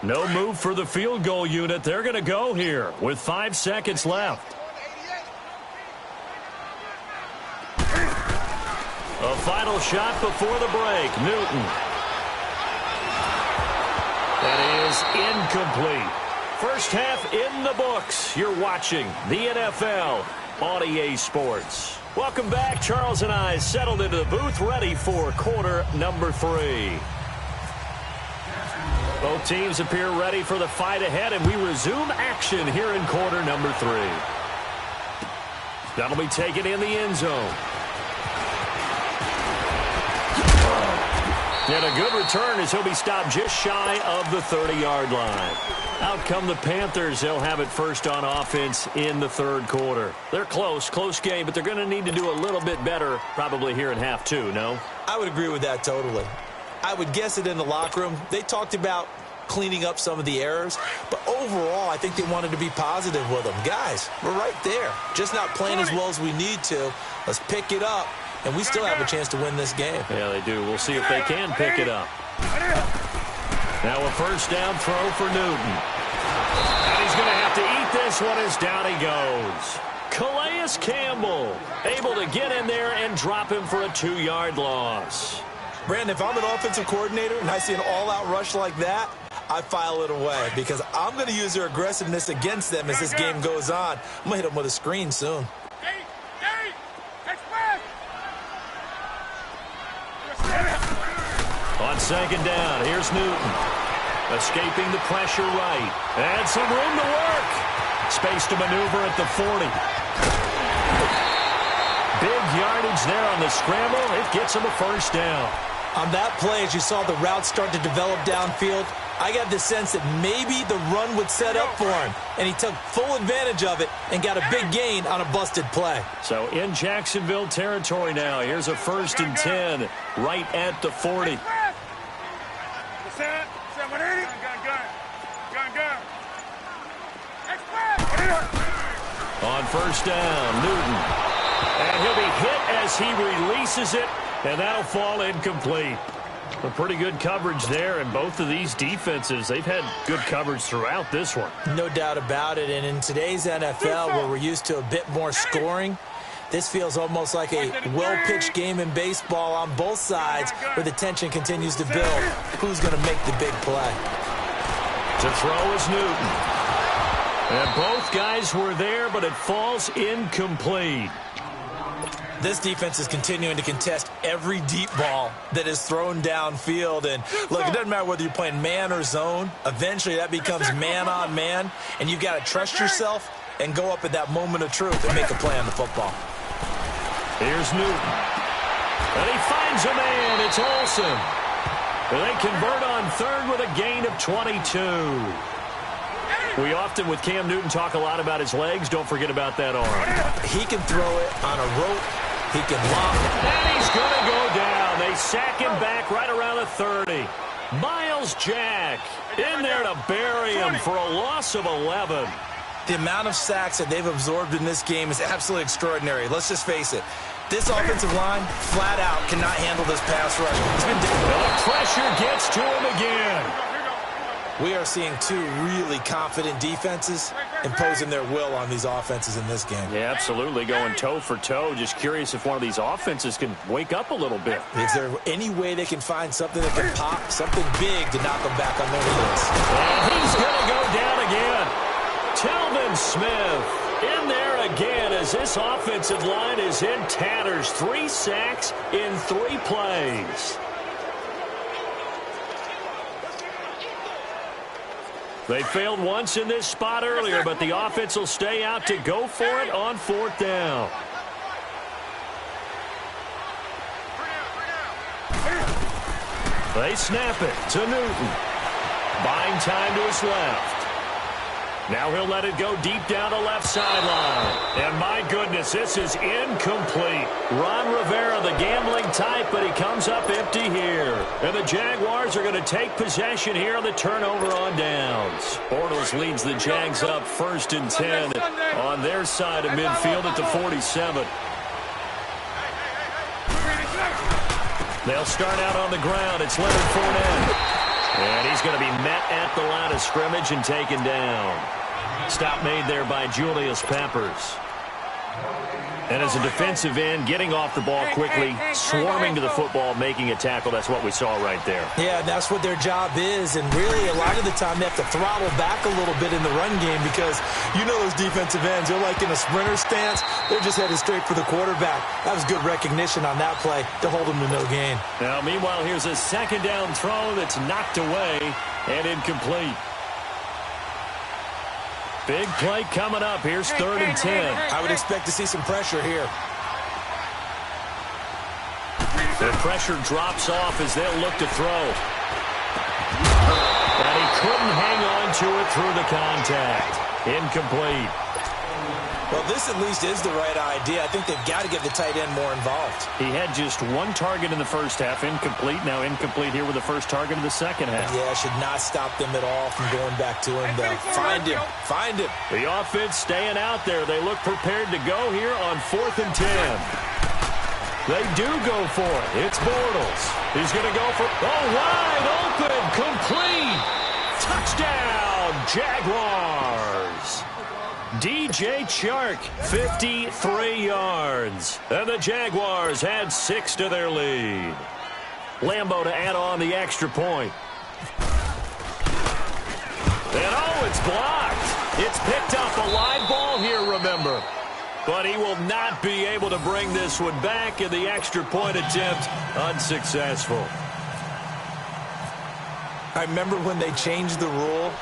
No move for the field goal unit. They're going to go here with 5 seconds left. A final shot before the break. Newton. That is incomplete. First half in the books. You're watching the NFL on EA Sports. Welcome back. Charles and I settled into the booth, ready for quarter number 3. Both teams appear ready for the fight ahead, and we resume action here in quarter number 3. That'll be taken in the end zone. And a good return as he'll be stopped just shy of the 30-yard line. Out come the Panthers. They'll have it first on offense in the third quarter. They're close game, but they're going to need to do a little bit better probably here in half 2, no? I would agree with that totally. I would guess it in the locker room. They talked about cleaning up some of the errors, but overall, I think they wanted to be positive with them. Guys, we're right there. Just not playing as well as we need to. Let's pick it up. And we still have a chance to win this game. Yeah, they do. We'll see if they can pick it up. Now a first down throw for Newton. And he's going to have to eat this one as down he goes. Calais Campbell able to get in there and drop him for a 2-yard loss. Brandon, if I'm an offensive coordinator and I see an all-out rush like that, I file it away because I'm going to use their aggressiveness against them as this game goes on. I'm going to hit them with a screen soon. On second down, here's Newton. Escaping the pressure right. And some room to work. Space to maneuver at the 40. Big yardage there on the scramble. It gets him a first down. On that play, as you saw the route start to develop downfield, I got the sense that maybe the run would set up for him. And he took full advantage of it and got a big gain on a busted play. So in Jacksonville territory now. Here's a 1st and 10 right at the 40. On first down, Newton. And he'll be hit as he releases it, and that'll fall incomplete. A pretty good coverage there, and both of these defenses, they've had good coverage throughout this one. No doubt about it, and in today's NFL, where we're used to a bit more scoring, this feels almost like a well-pitched game in baseball on both sides where the tension continues to build. Who's going to make the big play? To throw is Newton. And both guys were there, but it falls incomplete. This defense is continuing to contest every deep ball that is thrown downfield. And, look, it doesn't matter whether you're playing man or zone. Eventually, that becomes man-on-man, and you've got to trust yourself and go up at that moment of truth and make a play on the football. Here's Newton. And he finds a man. It's Olsen. And they convert on third with a gain of 22. We often, with Cam Newton, talk a lot about his legs. Don't forget about that arm. He can throw it on a rope. He can lob. And he's going to go down. They sack him back right around the 30. Miles Jack in there to bury him for a loss of 11. The amount of sacks that they've absorbed in this game is absolutely extraordinary. Let's just face it. This offensive line, flat out, cannot handle this pass rush. It's been the pressure gets to him again. We are seeing two really confident defenses imposing their will on these offenses in this game. Yeah, absolutely, going toe for toe. Just curious if one of these offenses can wake up a little bit. Is there any way they can find something that can pop, something big to knock them back on their heels? And he's going to go down again. Telvin Smith in there again as this offensive line is in tatters. 3 sacks in 3 plays. They failed once in this spot earlier, but the offense will stay out to go for it on 4th down. They snap it to Newton. Buying time to his left. Now he'll let it go deep down the left sideline. And my goodness, this is incomplete. Ron Rivera, the gambling type, but he comes up empty here. And the Jaguars are going to take possession here on the turnover on downs. Bortles leads the Jags up 1st and 10 on their side of midfield at the 47. They'll start out on the ground. It's Leonard Fournette. And he's going to be met at the line of scrimmage and taken down. Stop made there by Julius Peppers. And as a defensive end, getting off the ball quickly, swarming to the football, making a tackle. That's what we saw right there. Yeah, that's what their job is. And really, a lot of the time, they have to throttle back a little bit in the run game because you know those defensive ends, they're like in a sprinter stance. They're just headed straight for the quarterback. That was good recognition on that play to hold them to no gain. Now, meanwhile, here's a 2nd down throw that's knocked away and incomplete. Big play coming up. Here's 3rd and 10. I would expect to see some pressure here. The pressure drops off as they'll look to throw. And he couldn't hang on to it through the contact. Incomplete. Well, this at least is the right idea. I think they've got to get the tight end more involved. He had just 1 target in the first half, incomplete. Now incomplete here with the first target of the second half. Yeah, should not stop them at all from going back to him, though. Find him. Find him. The offense staying out there. They look prepared to go here on 4th and 10. They do go for it. It's Bortles. He's going to go for wide open, complete. Touchdown, Jaguars. DJ Chark, 53 yards. And the Jaguars add 6 to their lead. Lambeau to add on the extra point. And it's blocked. It's picked up a live ball here, remember. But he will not be able to bring this one back, and the extra point attempt unsuccessful. I remember when they changed the rule,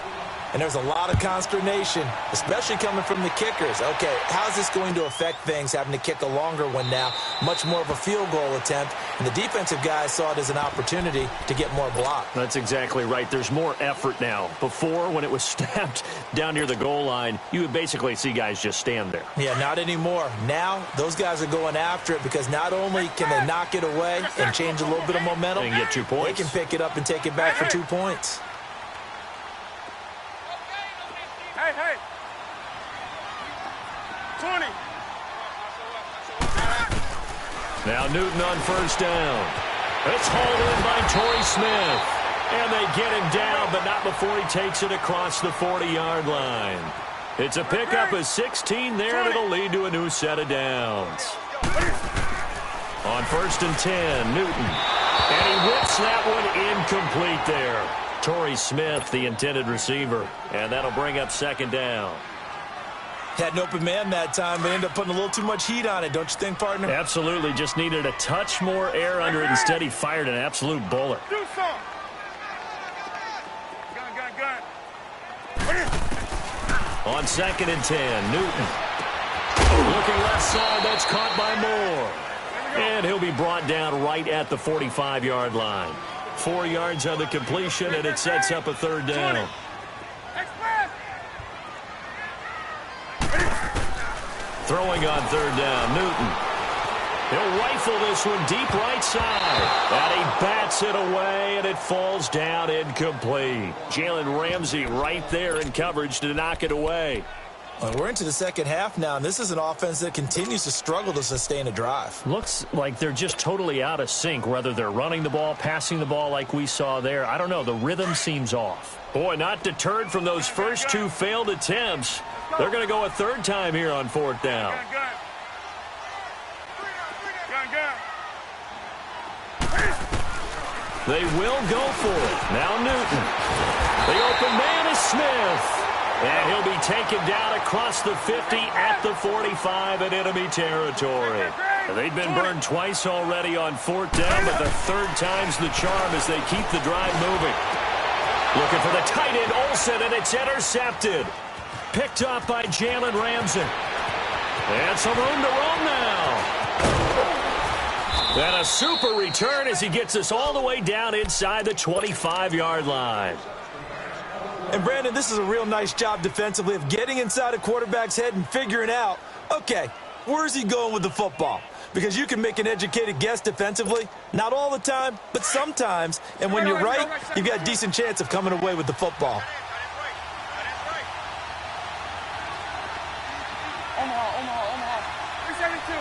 and there's a lot of consternation, especially coming from the kickers. Okay, how's this going to affect things, having to kick a longer one now? Much more of a field goal attempt, and the defensive guys saw it as an opportunity to get more block. That's exactly right. There's more effort now. Before, when it was snapped down near the goal line, you would basically see guys just stand there. Yeah, not anymore. Now, those guys are going after it because not only can they knock it away and change a little bit of momentum, and get 2 points. They can pick it up and take it back for 2 points. Hey. 20. Now Newton on 1st down. It's hauled in by Torrey Smith. And they get him down, but not before he takes it across the 40-yard line. It's a pickup of 16 there, and it'll lead to a new set of downs. On 1st and 10, Newton. And he whips that one incomplete there. Torrey Smith, the intended receiver. And that'll bring up 2nd down. Had an open man that time, but ended up putting a little too much heat on it, don't you think, partner? Absolutely. Just needed a touch more air under it. Instead, he fired an absolute bullet. Do something. Gun. On 2nd and 10, Newton. Looking left side, that's caught by Moore. And he'll be brought down right at the 45-yard line. 4 yards on the completion, and it sets up a 3rd down. Throwing on 3rd down, Newton. He'll rifle this one deep right side. And he bats it away, and it falls down incomplete. Jalen Ramsey right there in coverage to knock it away. Well, we're into the second half now, and this is an offense that continues to struggle to sustain a drive. Looks like they're just totally out of sync, whether they're running the ball, passing the ball like we saw there. I don't know. The rhythm seems off. Boy, not deterred from those first two failed attempts. They're going to go a third time here on fourth down. They will go for it. Now Newton. The open man is Smith. And he'll be taken down across the 50 at the 45 in enemy territory. They've been burned twice already on fourth down, but the third time's the charm as they keep the drive moving. Looking for the tight end, Olsen, and it's intercepted. Picked up by Jalen Ramsey. And some room to run now. And a super return as he gets us all the way down inside the 25-yard line. And, Brandon, this is a real nice job defensively of getting inside a quarterback's head and figuring out, okay, where's he going with the football? Because you can make an educated guess defensively, not all the time, but sometimes. And when you're right, you've got a decent chance of coming away with the football. Omaha. 372.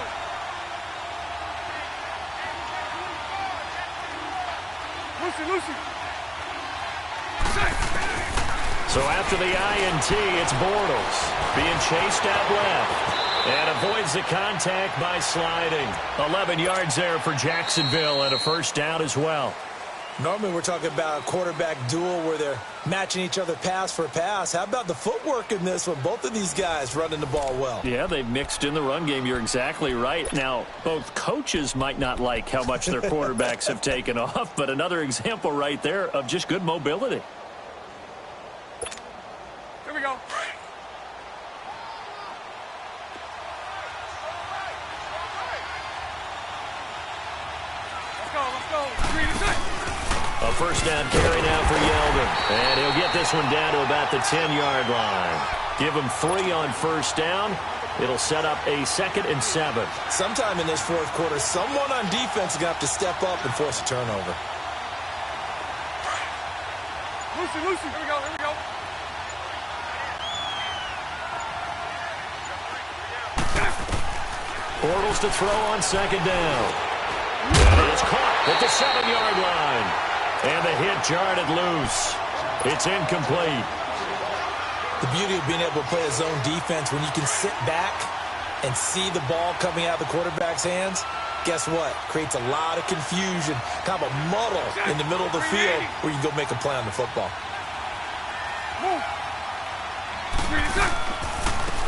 Lucy. So after the INT, it's Bortles being chased out left and avoids the contact by sliding. 11 yards there for Jacksonville and a first down as well. Normally we're talking about a quarterback duel where they're matching each other pass for pass. How about the footwork in this one? Both of these guys running the ball well. Yeah, they've mixed in the run game. You're exactly right. Now, both coaches might not like how much their quarterbacks have taken off, but another example right there of just good mobility. Here we go. Let's go. A first down carry now for Yeldon. And he'll get this one down to about the 10-yard line. Give him 3 on first down. It'll set up a 2nd and 7. Sometime in this fourth quarter, someone on defense is going to have to step up and force a turnover. Lucy. Here we go. Bortles to throw on 2nd down. And it's caught at the 7-yard line. And the hit jarred it loose. It's incomplete. The beauty of being able to play a zone defense when you can sit back and see the ball coming out of the quarterback's hands, guess what? Creates a lot of confusion, kind of a muddle in the middle of the field where you can go make a play on the football.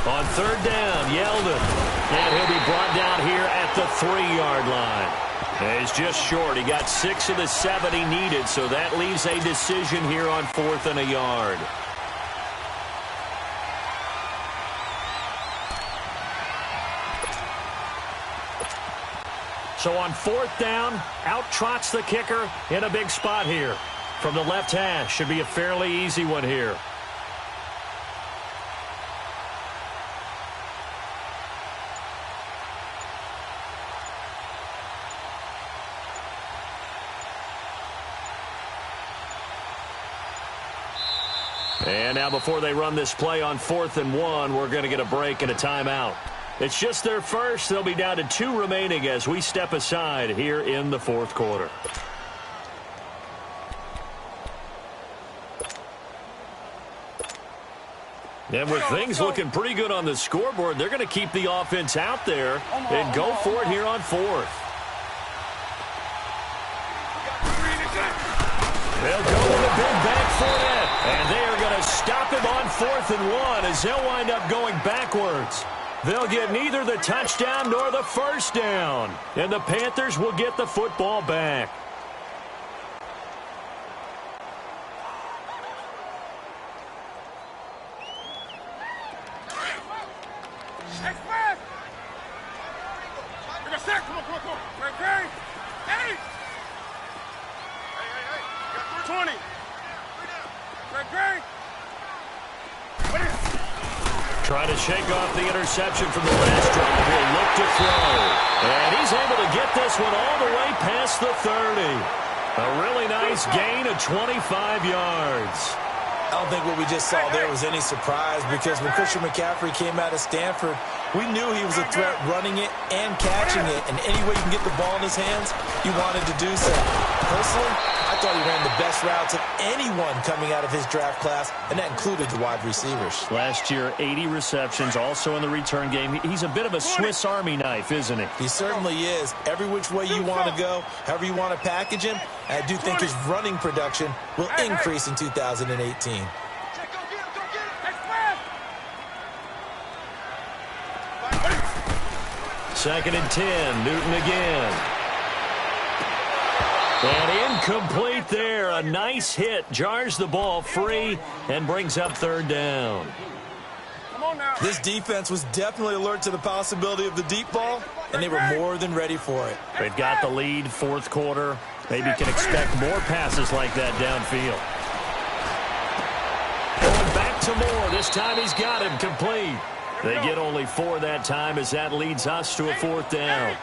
On third down, Yeldon. And he'll be brought down here at the 3-yard line. He's just short. He got 6 of the 7 he needed, so that leaves a decision here on 4th and a yard. So on 4th down, out trots the kicker in a big spot here. From the left hash, should be a fairly easy one here. And now before they run this play on 4th and 1, we're going to get a break and a timeout. It's just their first. They'll be down to 2 remaining as we step aside here in the fourth quarter. And with things looking pretty good on the scoreboard, they're going to keep the offense out there and go for it here on 4th. They'll go with a big back foot in, and they are going to stop him on 4th and 1 as they'll wind up going backwards. They'll get neither the touchdown nor the first down, and the Panthers will get the football back. Trying to shake off the interception from the last drive. He'll look to throw. And he's able to get this one all the way past the 30. A really nice gain of 25 yards. I don't think what we just saw there was any surprise, because when Christian McCaffrey came out of Stanford, we knew he was a threat running it and catching it. And any way you can get the ball in his hands, he wanted to do so. Personally, I thought he ran the best routes of anyone coming out of his draft class, and that included the wide receivers. Last year, 80 receptions, also in the return game. He's a bit of a Swiss Army knife, isn't he? He certainly is. Every which way you want to go, however you want to package him, I do think his running production will increase in 2018. Second and 10, Newton again. And incomplete there. A nice hit. Jars the ball free and brings up third down. Come on now. This defense was definitely alert to the possibility of the deep ball, and they were more than ready for it. They've got the lead, fourth quarter. Maybe can expect more passes like that downfield. Going back to Moore. This time he's got him complete. They get only 4 that time as that leads us to a fourth down.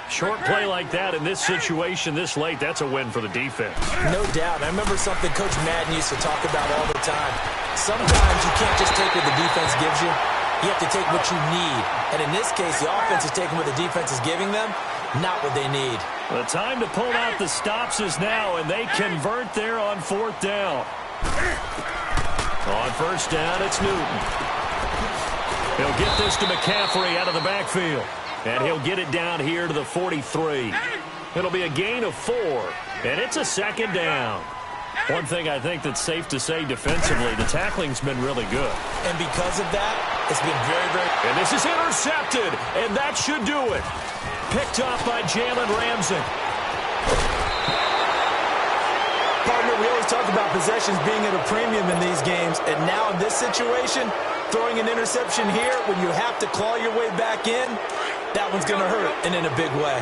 Short play like that in this situation this late, that's a win for the defense. No doubt. I remember something Coach Madden used to talk about all the time. Sometimes you can't just take what the defense gives you. You have to take what you need. And in this case, the offense is taking what the defense is giving them, not what they need. The time to pull out the stops is now, and they convert there on fourth down. On first down, it's Newton. He'll get this to McCaffrey out of the backfield. And he'll get it down here to the 43. It'll be a gain of 4. And it's a second down. One thing I think that's safe to say defensively, the tackling's been really good. And because of that, it's been very, very... And this is intercepted. And that should do it. Picked off by Jalen Ramsey. Partner, we always talk about possessions being at a premium in these games. And now in this situation, throwing an interception here when you have to claw your way back in, that one's going to hurt, and in a big way.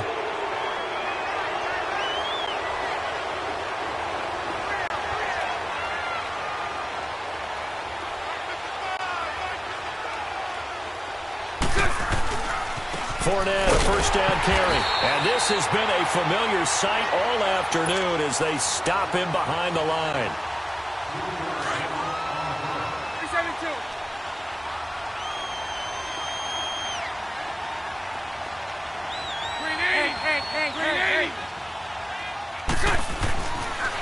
Fournette, a first down carry. And this has been a familiar sight all afternoon as they stop him behind the line.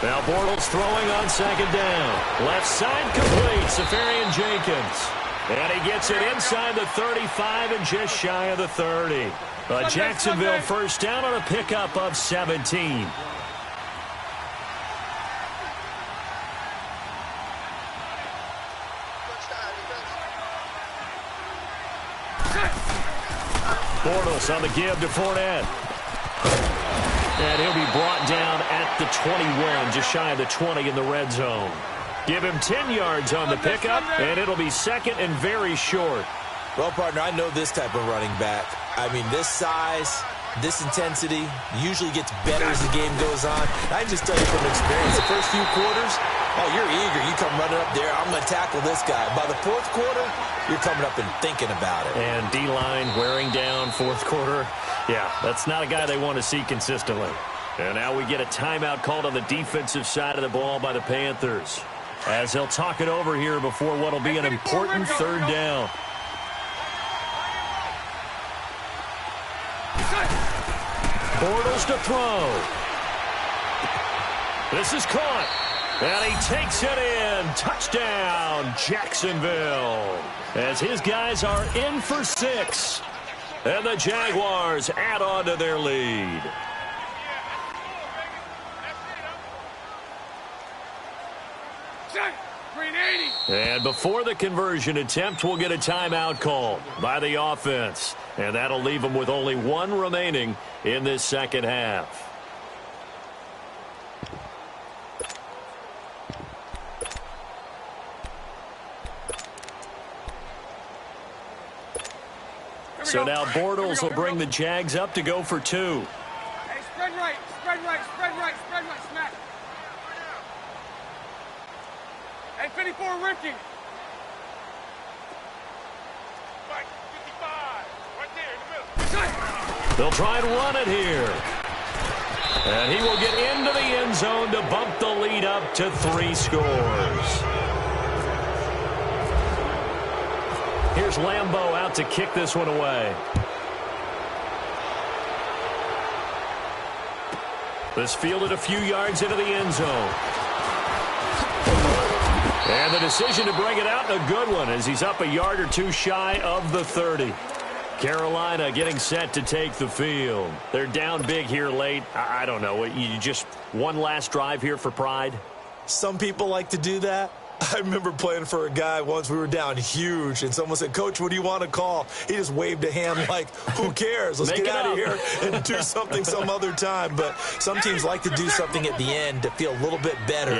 Now Bortles throwing on second down. Left side complete, Safarian Jenkins. And he gets it inside the 35 and just shy of the 30. A Jacksonville first down on a pickup of 17. Bortles on the give to Fournette. And he'll be brought down at the 21, just shy of the 20 in the red zone. Give him 10 yards on the pickup, and it'll be second and very short. Well, partner, I know this type of running back. I mean, this size, this intensity usually gets better as the game goes on. I can just tell you from experience, the first few quarters, oh, you're eager. You come running up there, I'm going to tackle this guy. By the fourth quarter, you're coming up and thinking about it. And D-line wearing down fourth quarter. Yeah, that's not a guy they want to see consistently. And now we get a timeout called on the defensive side of the ball by the Panthers, as they'll talk it over here before what will be an important third down. Bortles to throw. This is caught. And he takes it in. Touchdown, Jacksonville. As his guys are in for 6. And the Jaguars add on to their lead. And before the conversion attempt, we'll get a timeout called by the offense. And that'll leave them with only 1 remaining in this second half. So now Bortles will bring the Jags up to go for 2. Hey, spread right, spread right, spread right, spread right, smack. Hey, 54, Ricky. 55, right there in the middle. They'll try and run it here. And he will get into the end zone to bump the lead up to 3 scores. Here's Lambeau out to kick this one away. This fielded a few yards into the end zone. And the decision to bring it out, a good one, as he's up a yard or two shy of the 30. Carolina getting set to take the field. They're down big here late. I don't know. You just one last drive here for pride? Some people like to do that. I remember playing for a guy once. We were down huge, and someone said, "Coach, what do you want to call?" He just waved a hand like, who cares? Let's get out of here and do something some other time. But some teams like to do something at the end to feel a little bit better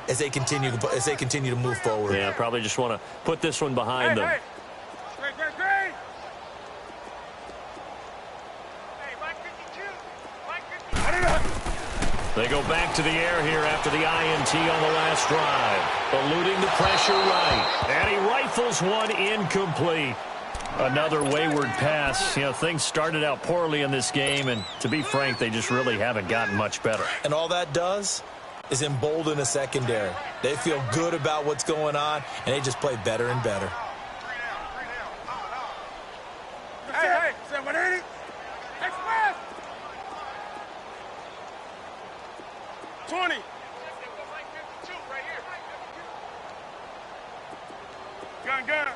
as they continue to move forward. Yeah, probably just want to put this one behind them. Great. They go back to the air here after the INT on the last drive. Eluding the pressure right. And he rifles one incomplete. Another wayward pass. You know, things started out poorly in this game, and to be frank, they just really haven't gotten much better. And all that does is embolden a secondary. They feel good about what's going on, and they just play better and better. Hey, 780. Express. 20. Gun.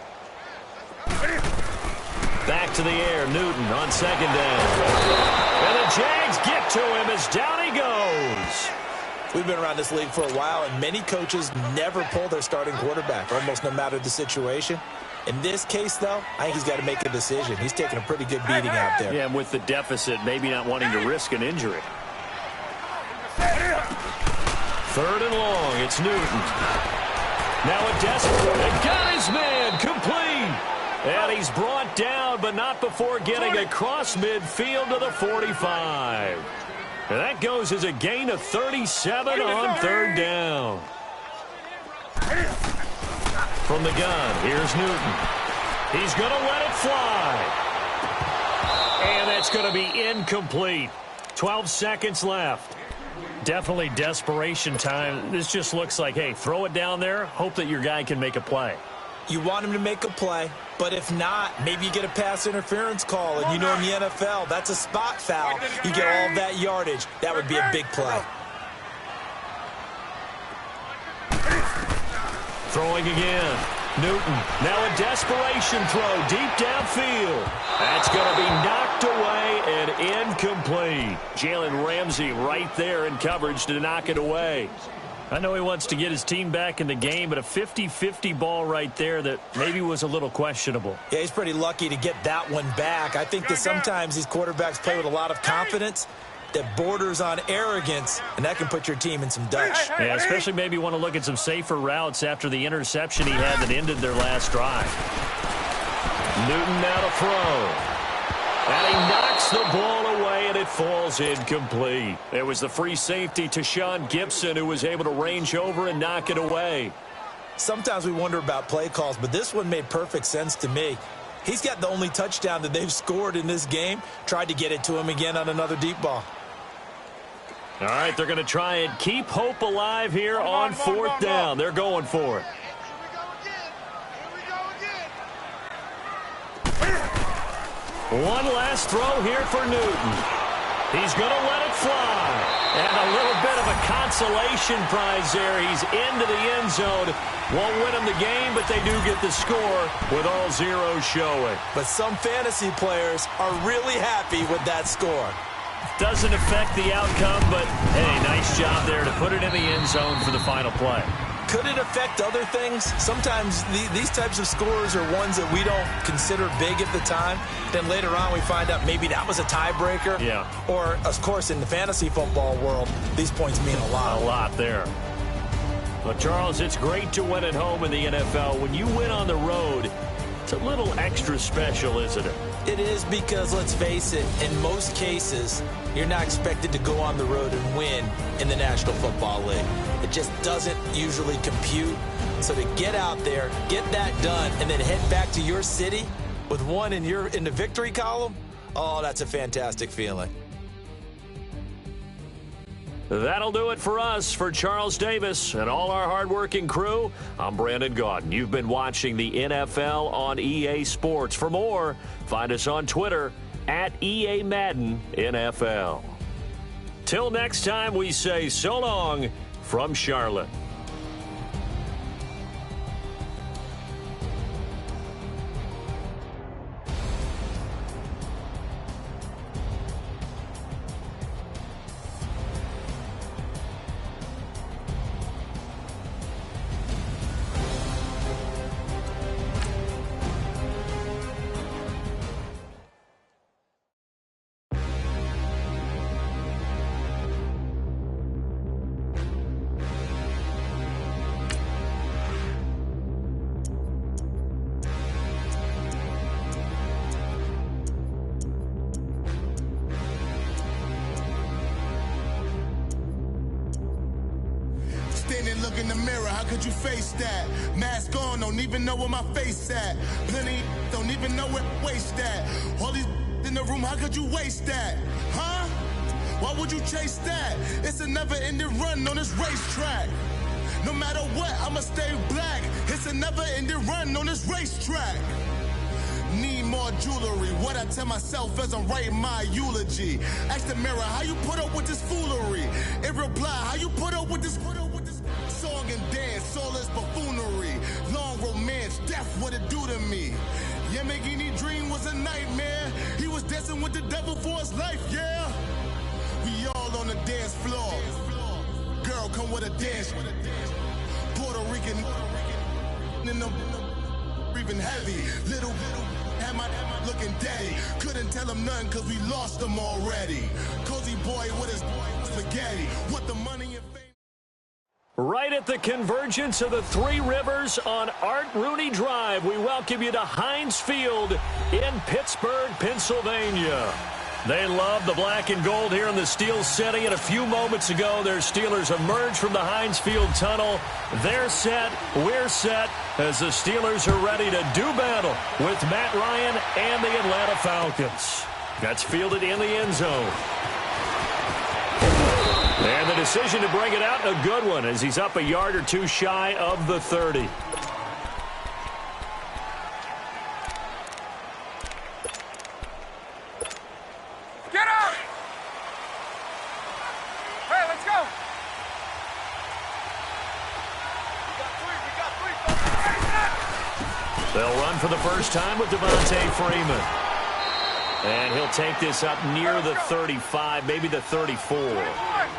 Back to the air, Newton on second down. And the Jags get to him as down he goes. We've been around this league for a while, and many coaches never pull their starting quarterback, almost no matter the situation. In this case, though, I think he's got to make a decision. He's taking a pretty good beating out there. Yeah, and with the deficit, maybe not wanting to risk an injury. Third and long, it's Newton. Now a desperate, and got his man, complete. And he's brought down, but not before getting across midfield to the 45. And that goes as a gain of 37 on third down. From the gun, here's Newton. He's going to let it fly. And that's going to be incomplete. 12 seconds left. Definitely desperation time. This just looks like, hey, throw it down there, hope that your guy can make a play. You want him to make a play, but if not, maybe you get a pass interference call, and you know in the NFL, that's a spot foul. You get all of that yardage. That would be a big play. Throwing again. Newton, now a desperation throw deep downfield. That's going to be knocked away and incomplete. Jalen Ramsey right there in coverage to knock it away. I know he wants to get his team back in the game, but a 50-50 ball right there that maybe was a little questionable. Yeah, he's pretty lucky to get that one back. I think that sometimes these quarterbacks play with a lot of confidence that borders on arrogance, and that can put your team in some dutch. Yeah, especially maybe want to look at some safer routes after the interception he had that ended their last drive. Newton now to throw. And he knocks the ball away, and it falls incomplete. It was the free safety to Sean Gibson who was able to range over and knock it away. Sometimes we wonder about play calls, but this one made perfect sense to me. He's got the only touchdown that they've scored in this game. Tried to get it to him again on another deep ball. All right, they're going to try and keep hope alive here on fourth down. They're going for it. One last throw here for Newton. He's going to let it fly. And a little bit of a consolation prize there. He's into the end zone. Won't win them the game, but they do get the score with all zeros showing. But some fantasy players are really happy with that score. Doesn't affect the outcome, but, hey, nice job there to put it in the end zone for the final play. Could it affect other things? Sometimes these types of scores are ones that we don't consider big at the time. Then later on we find out maybe that was a tiebreaker. Yeah. Or, of course, in the fantasy football world, these points mean a lot. A lot there. Well, Charles, it's great to win at home in the NFL. When you win on the road, it's a little extra special, isn't it? It is because, let's face it, in most cases, you're not expected to go on the road and win in the National Football League. It just doesn't usually compute. So to get out there, get that done, and then head back to your city with one in the victory column, oh, that's a fantastic feeling. That'll do it for us. For Charles Davis and all our hardworking crew, I'm Brandon Gaudin. You've been watching the NFL on EA Sports. For more, find us on Twitter at EA Madden NFL. Till next time, we say so long from Charlotte. Look in the mirror, how could you face that? Mask on, don't even know where my face at. Plenty don't even know where waste at. All these in the room, how could you waste that? Huh? Why would you chase that? It's a never-ending run on this racetrack. No matter what, I'ma stay black. It's a never-ending run on this racetrack. Need more jewelry. What I tell myself as I'm writing my eulogy. Ask the mirror, how you put up with this foolery? It reply, how you put up with this song and dance, all this buffoonery. Long romance, death, what it do to me? Yamagini dream was a nightmare. He was dancing with the devil for his life, yeah. We all on the dance floor. Girl, come with a dance. Puerto Rican in the breathing heavy. Little had my looking daddy. Couldn't tell him nothing cause we lost him already. Cozy boy with his spaghetti. With the money and fame. Right at the convergence of the Three Rivers on Art Rooney Drive, we welcome you to Heinz Field in Pittsburgh, Pennsylvania. They love the black and gold here in the Steel City, and a few moments ago, their Steelers emerged from the Heinz Field tunnel. They're set, we're set, as the Steelers are ready to do battle with Matt Ryan and the Atlanta Falcons. That's fielded in the end zone. And the decision to bring it out, a good one, as he's up a yard or two shy of the 30. Get out! Hey, let's go! They'll run for the first time with Devontae Freeman. And he'll take this up near the 35, maybe the 34.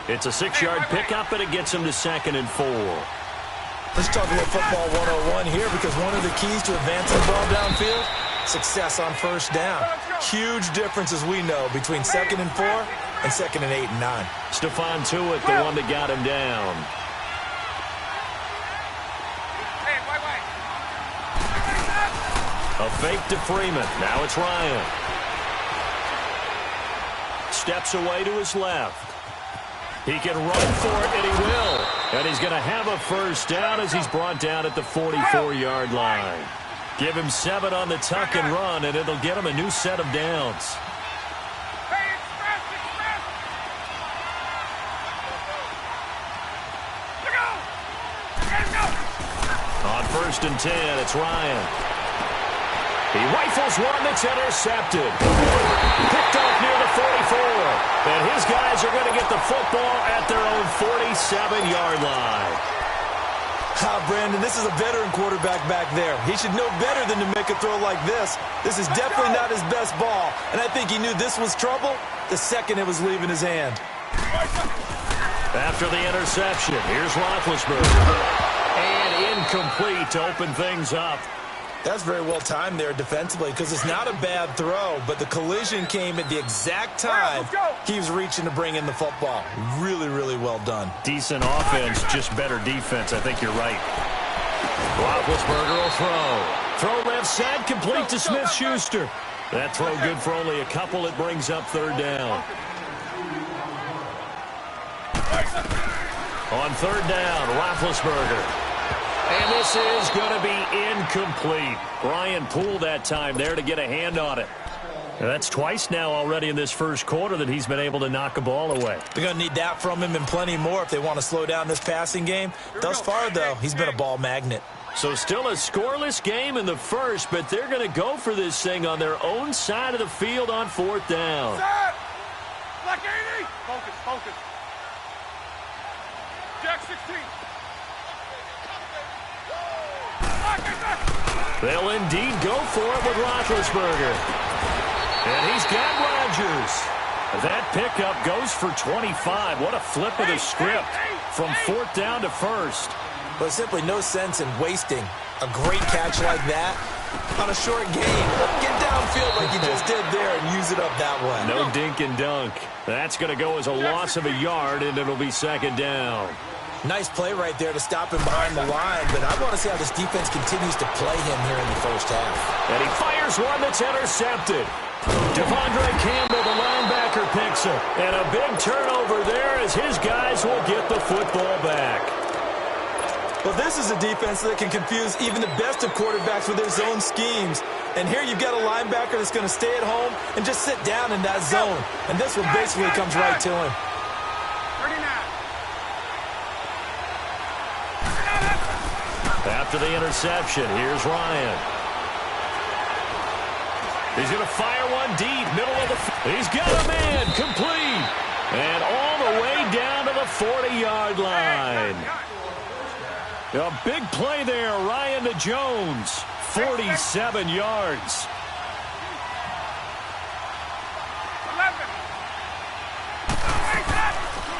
It's a 6-yard pickup, and it gets him to 2nd and 4. Let's talk about football 101 here, because one of the keys to advancing the ball downfield, success on first down. Huge difference, as we know, between 2nd and 4 and 2nd and 8 and 9. Stephon Tuitt, the one that got him down. A fake to Freeman. Now it's Ryan. Steps away to his left. He can run for it, and he will. And he's going to have a first down as he's brought down at the 44-yard line. Give him 7 on the tuck and run, and it'll get him a new set of downs. On 1st and 10, it's Ryan. He rifles one that's intercepted. Picked off near the 44. And his guys are going to get the football at their own 47-yard line. Brandon, this is a veteran quarterback back there. He should know better than to make a throw like this. This is definitely not his best ball. And I think he knew this was trouble the second it was leaving his hand. After the interception, here's Roethlisberger. And incomplete to open things up. That's very well timed there defensively, because it's not a bad throw, but the collision came at the exact time he was reaching to bring in the football. Really, really well done. Decent offense, just better defense. I think you're right. Roethlisberger will throw. Throw left side, complete to Smith-Schuster. That throw good for only a couple. It brings up 3rd down. On 3rd down, Roethlisberger. And this is going to be incomplete. Ryan pulled that time there to get a hand on it. That's twice now already in this first quarter that he's been able to knock a ball away. They're going to need that from him and plenty more if they want to slow down this passing game. Thus far, though, he's been a ball magnet. So still a scoreless game in the first, but they're going to go for this thing on their own side of the field on 4th down. Set! Black 80! Focus, focus. Jack 16. They'll indeed go for it with Roethlisberger. And he's got Rodgers. That pickup goes for 25. What a flip of the script from 4th down to 1st. But simply no sense in wasting a great catch like that on a short game. Get downfield like you just did there and use it up that way. No dink and dunk. That's going to go as a loss of a yard, and it'll be 2nd down. Nice play right there to stop him behind the line, but I want to see how this defense continues to play him here in the first half. And he fires one that's intercepted. Devondre Campbell, the linebacker, picks it. And a big turnover there as his guys will get the football back. Well, this is a defense that can confuse even the best of quarterbacks with their zone schemes. And here you've got a linebacker that's going to stay at home and just sit down in that zone. And this one basically comes right to him. After the interception, here's Ryan. He's going to fire one deep, middle of the he's got a man, complete. And all the way down to the 40-yard line. A big play there, Ryan to Jones, 47 yards.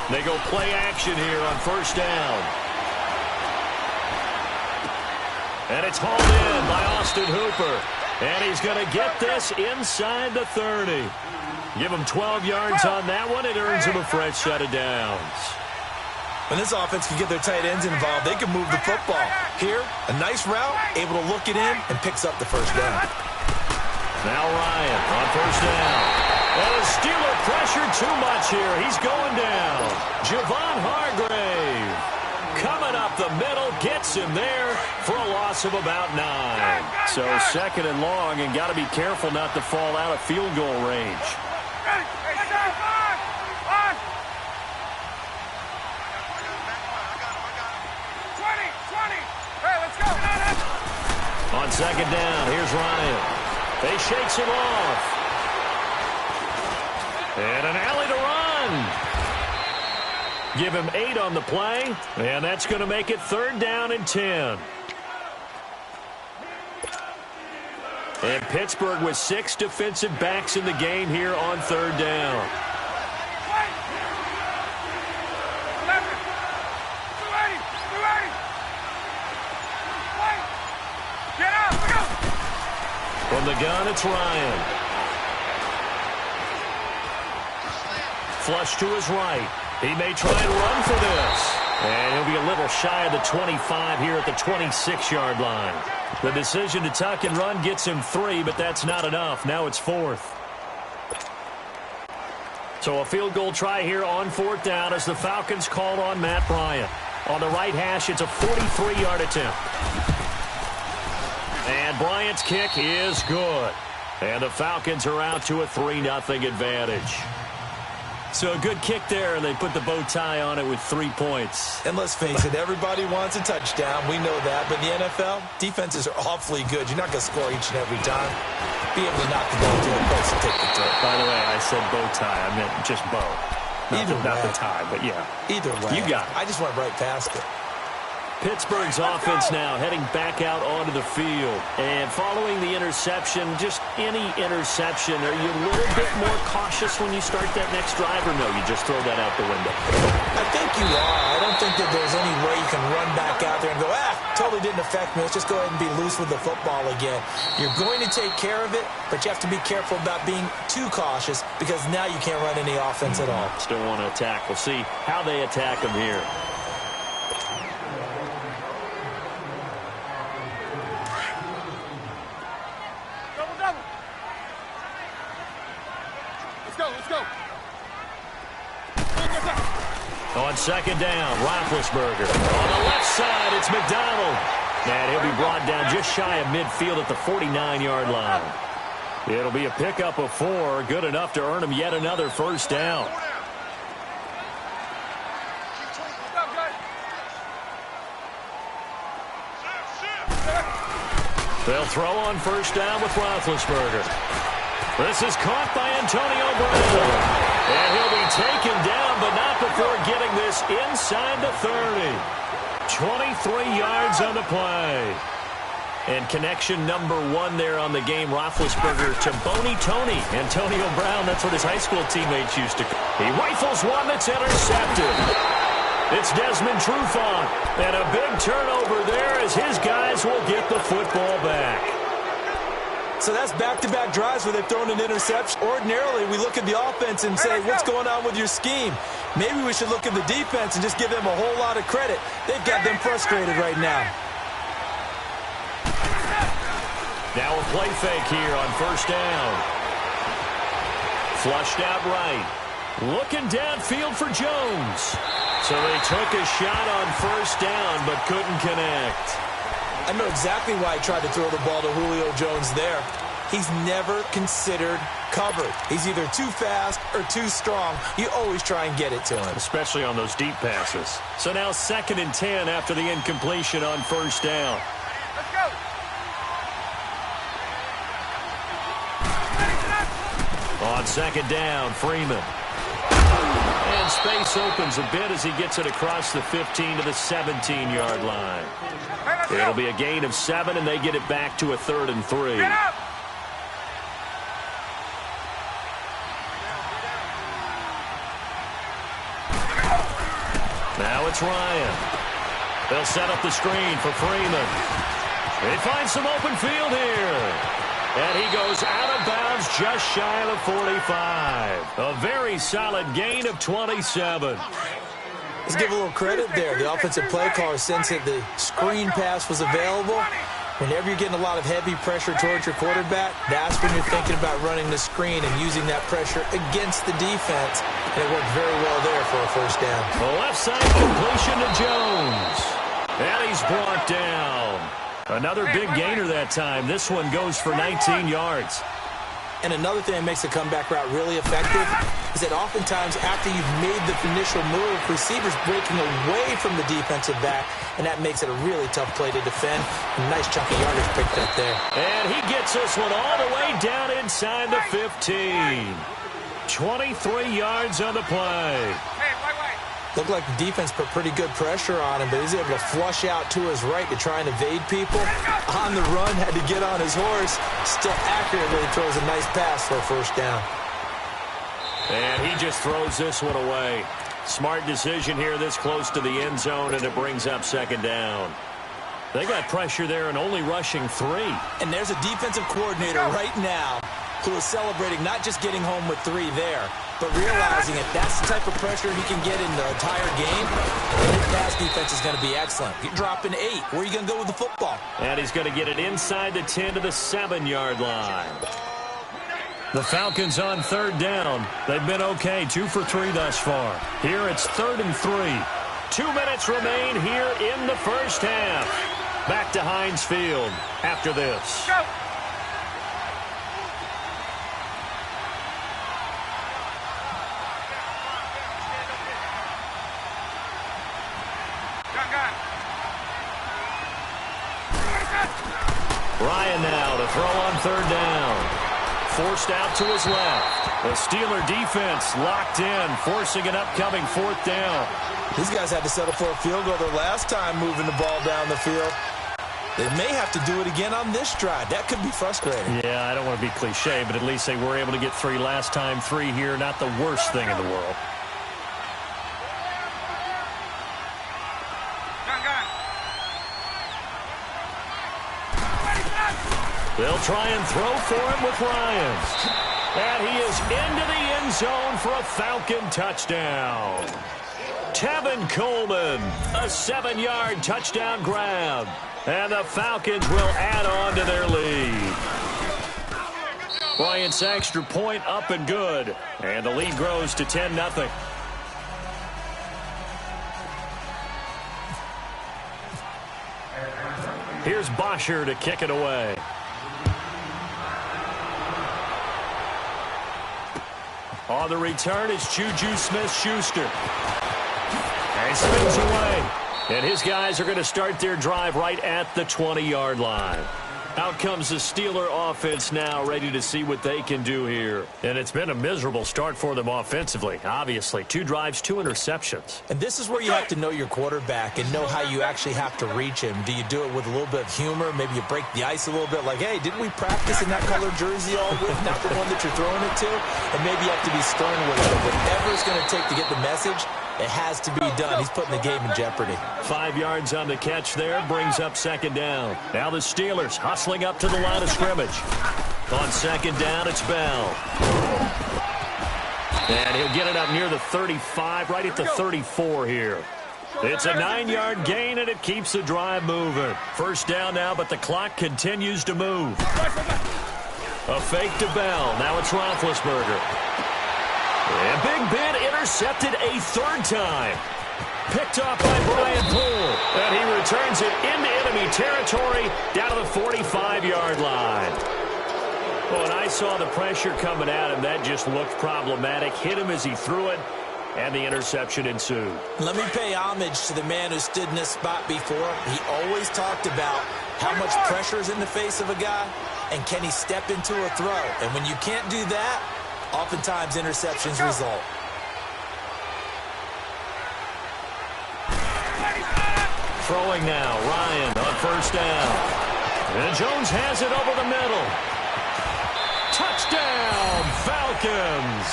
They go play action here on 1st down. And it's hauled in by Austin Hooper. And he's going to get this inside the 30. Give him 12 yards on that one. It earns him a fresh set of downs. When this offense can get their tight ends involved, they can move the football. Here, a nice route, able to look it in, and picks up the 1st down. Now Ryan on 1st down. And the Steeler pressure too much here. He's going down. Javon Hargrave coming up the middle, gets him there for a loss of about 9. So 2nd and long, and got to be careful not to fall out of field goal range. On 2nd down, here's Ryan. They shakes him off. And an alley to run. Give him 8 on the play, and that's going to make it 3rd down and 10. And Pittsburgh with 6 defensive backs in the game here on 3rd down. From the gun, it's Ryan. Flush to his right. He may try and run for this. And he'll be a little shy of the 25 here at the 26-yard line. The decision to tuck and run gets him 3, but that's not enough. Now it's 4th. So a field goal try here on 4th down as the Falcons called on Matt Bryant. On the right hash, it's a 43-yard attempt. And Bryant's kick is good. And the Falcons are out to a 3-0 advantage. So a good kick there, and they put the bow tie on it with 3 points. And let's face it, everybody wants a touchdown. We know that. But in the NFL, defenses are awfully good. You're not going to score each and every time. Be able to knock the ball to the post and take the turn. By the way, I said bow tie. I meant just bow. Not the tie, but yeah. Either way. You got it. I just went right past it. Pittsburgh's offense now heading back out onto the field. And following the interception, just any interception, are you a little bit more cautious when you start that next drive, or no, you just throw that out the window? I think you are. I don't think that there's any way you can run back out there and go, totally didn't affect me. Let's just go ahead and be loose with the football again. You're going to take care of it, but you have to be careful about being too cautious because now you can't run any offense at all. Still want to attack. We'll see how they attack him here. On 2nd down, Roethlisberger. On the left side, it's McDonald. And he'll be brought down just shy of midfield at the 49-yard line. It'll be a pickup of 4, good enough to earn him yet another first down. They'll throw on first down with Roethlisberger. This is caught by Antonio Brown. And he'll be taken down, but not before getting this inside the 30. 23 yards on the play. And connection number 1 there on the game, Roethlisberger to Boney Tony. Antonio Brown, that's what his high school teammates used to call. He rifles one that's intercepted. It's Desmond Trufant. And a big turnover there as his guys will get the football back. So that's back-to-back drives where they've thrown an interception. Ordinarily, we look at the offense and say, what's going on with your scheme? Maybe we should look at the defense and just give them a whole lot of credit. They've got them frustrated right now. Now a play fake here on first down. Flushed out right. Looking downfield for Jones. So they took a shot on first down but couldn't connect. I know exactly why he tried to throw the ball to Julio Jones there. He's never considered covered. He's either too fast or too strong. You always try and get it to him. Especially on those deep passes. So now 2nd and 10 after the incompletion on first down. Let's go. On 2nd down, Freeman. And space opens a bit as he gets it across the 15 to the 17-yard line. It'll be a gain of 7, and they get it back to a 3rd and 3. Now it's Ryan. They'll set up the screen for Freeman. They find some open field here. And he goes out of bounds just shy of the 45. A very solid gain of 27. Let's give a little credit there. The offensive play caller sensed that the screen pass was available. Whenever you're getting a lot of heavy pressure towards your quarterback, that's when you're thinking about running the screen and using that pressure against the defense. And it worked very well there for a first down. The left side completion to Jones. And he's brought down. Another big gainer that time. This one goes for 19 yards. And another thing that makes the comeback route really effective is that oftentimes after you've made the initial move, receivers breaking away from the defensive back, and that makes it a really tough play to defend. A nice chunk of yardage picked up there. And he gets this one all the way down inside the 15. 23 yards on the play. Looked like the defense put pretty good pressure on him, but he's able to flush out to his right to try and evade people. On the run, had to get on his horse. Still accurately throws a nice pass for a first down. And he just throws this one away. Smart decision here this close to the end zone, and it brings up 2nd down. They got pressure there and only rushing 3. And there's a defensive coordinator right now who is celebrating not just getting home with 3 there, but realizing that that's the type of pressure he can get in the entire game. And his pass defense is going to be excellent. You're dropping 8. Where are you going to go with the football? And he's going to get it inside the 10 to the 7-yard line. The Falcons on 3rd down. They've been okay, 2 for 3 thus far. Here it's 3rd and 3. 2 minutes remain here in the first half. Back to Heinz Field after this. Go. Ryan now to throw on 3rd down. Forced out to his left. The Steeler defense locked in, forcing an upcoming 4th down. These guys had to settle for a field goal their last time moving the ball down the field. They may have to do it again on this drive. That could be frustrating. Yeah, I don't want to be cliche, but at least they were able to get 3 last time. 3 here, not the worst thing in the world. They'll try and throw for him with Ryan. And he is into the end zone for a Falcon touchdown. Tevin Coleman, a 7-yard touchdown grab. And the Falcons will add on to their lead. Bryant's extra point up and good. And the lead grows to 10-0. Here's Bosher to kick it away. On the return, it's Juju Smith-Schuster. And spins away. And his guys are going to start their drive right at the 20-yard line. Out comes the Steeler offense now, ready to see what they can do here. And it's been a miserable start for them offensively, obviously. 2 drives, 2 interceptions. And this is where you have to know your quarterback and know how you actually have to reach him. Do you do it with a little bit of humor? Maybe you break the ice a little bit, like, hey, didn't we practice in that colored jersey all week, not the one that you're throwing it to? And maybe you have to be stern with it. Whatever it's going to take to get the message, it has to be done. He's putting the game in jeopardy. 5 yards on the catch there, brings up second down. Now the Steelers hustling up to the line of scrimmage. On second down, it's Bell. And he'll get it up near the 35, right at the 34 here. It's a 9-yard gain, and it keeps the drive moving. First down now, but the clock continues to move. A fake to Bell. Now it's Roethlisberger. And Big Ben intercepted a 3rd time. Picked off by Brian Poole. And he returns it into enemy territory down to the 45-yard line. When I saw the pressure coming at him, that just looked problematic. Hit him as he threw it, and the interception ensued. Let me pay homage to the man who stood in this spot before. He always talked about how much pressure is in the face of a guy, and can he step into a throw. And when you can't do that, oftentimes interceptions result. Throwing now, Ryan on first down. And Jones has it over the middle. Touchdown, Falcons.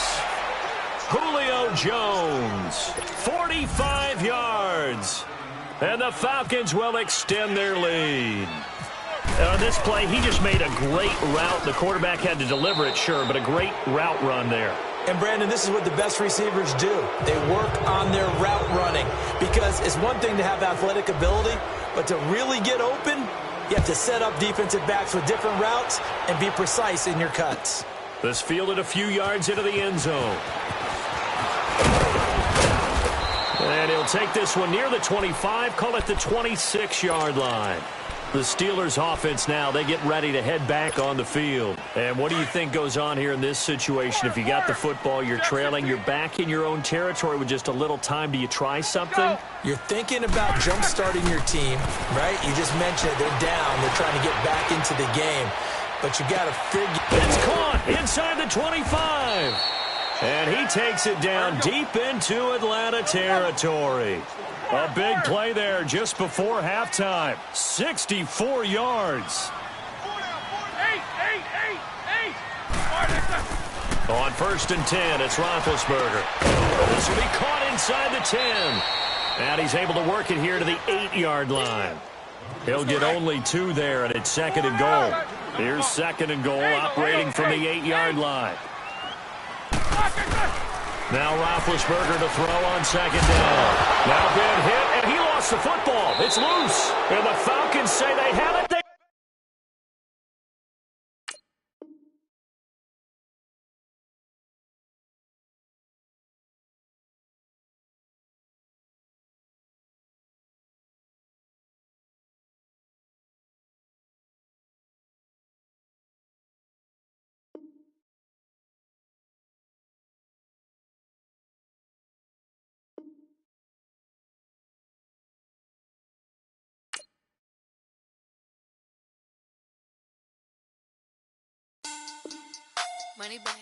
Julio Jones, 45 yards. And the Falcons will extend their lead. On this play, he just made a great route. The quarterback had to deliver it, sure, but a great route run there. And, Brandon, this is what the best receivers do. They work on their route running because it's one thing to have athletic ability, but to really get open, you have to set up defensive backs with different routes and be precise in your cuts. This fielded a few yards into the end zone. And he'll take this one near the 25, call it the 26-yard line. The Steelers offense now, they get ready to head back on the field. And what do you think goes on here in this situation? If you got the football, you're trailing, you're back in your own territory with just a little time. Do you try something? You're thinking about jump-starting your team, right? You just mentioned they're down. They're trying to get back into the game. But you got to figure. It's caught inside the 25. And he takes it down deep into Atlanta territory. A big play there just before halftime. 64 yards. On first and 10, it's Roethlisberger. This will be caught inside the 10. And he's able to work it here to the 8-yard line. He'll get only 2 there, and it's second and goal. Here's second and goal, operating from the 8-yard line. Now Roethlisberger to throw on second down. Now Ben hit, and he lost the football. It's loose, and the Falcons say they have it. Money back.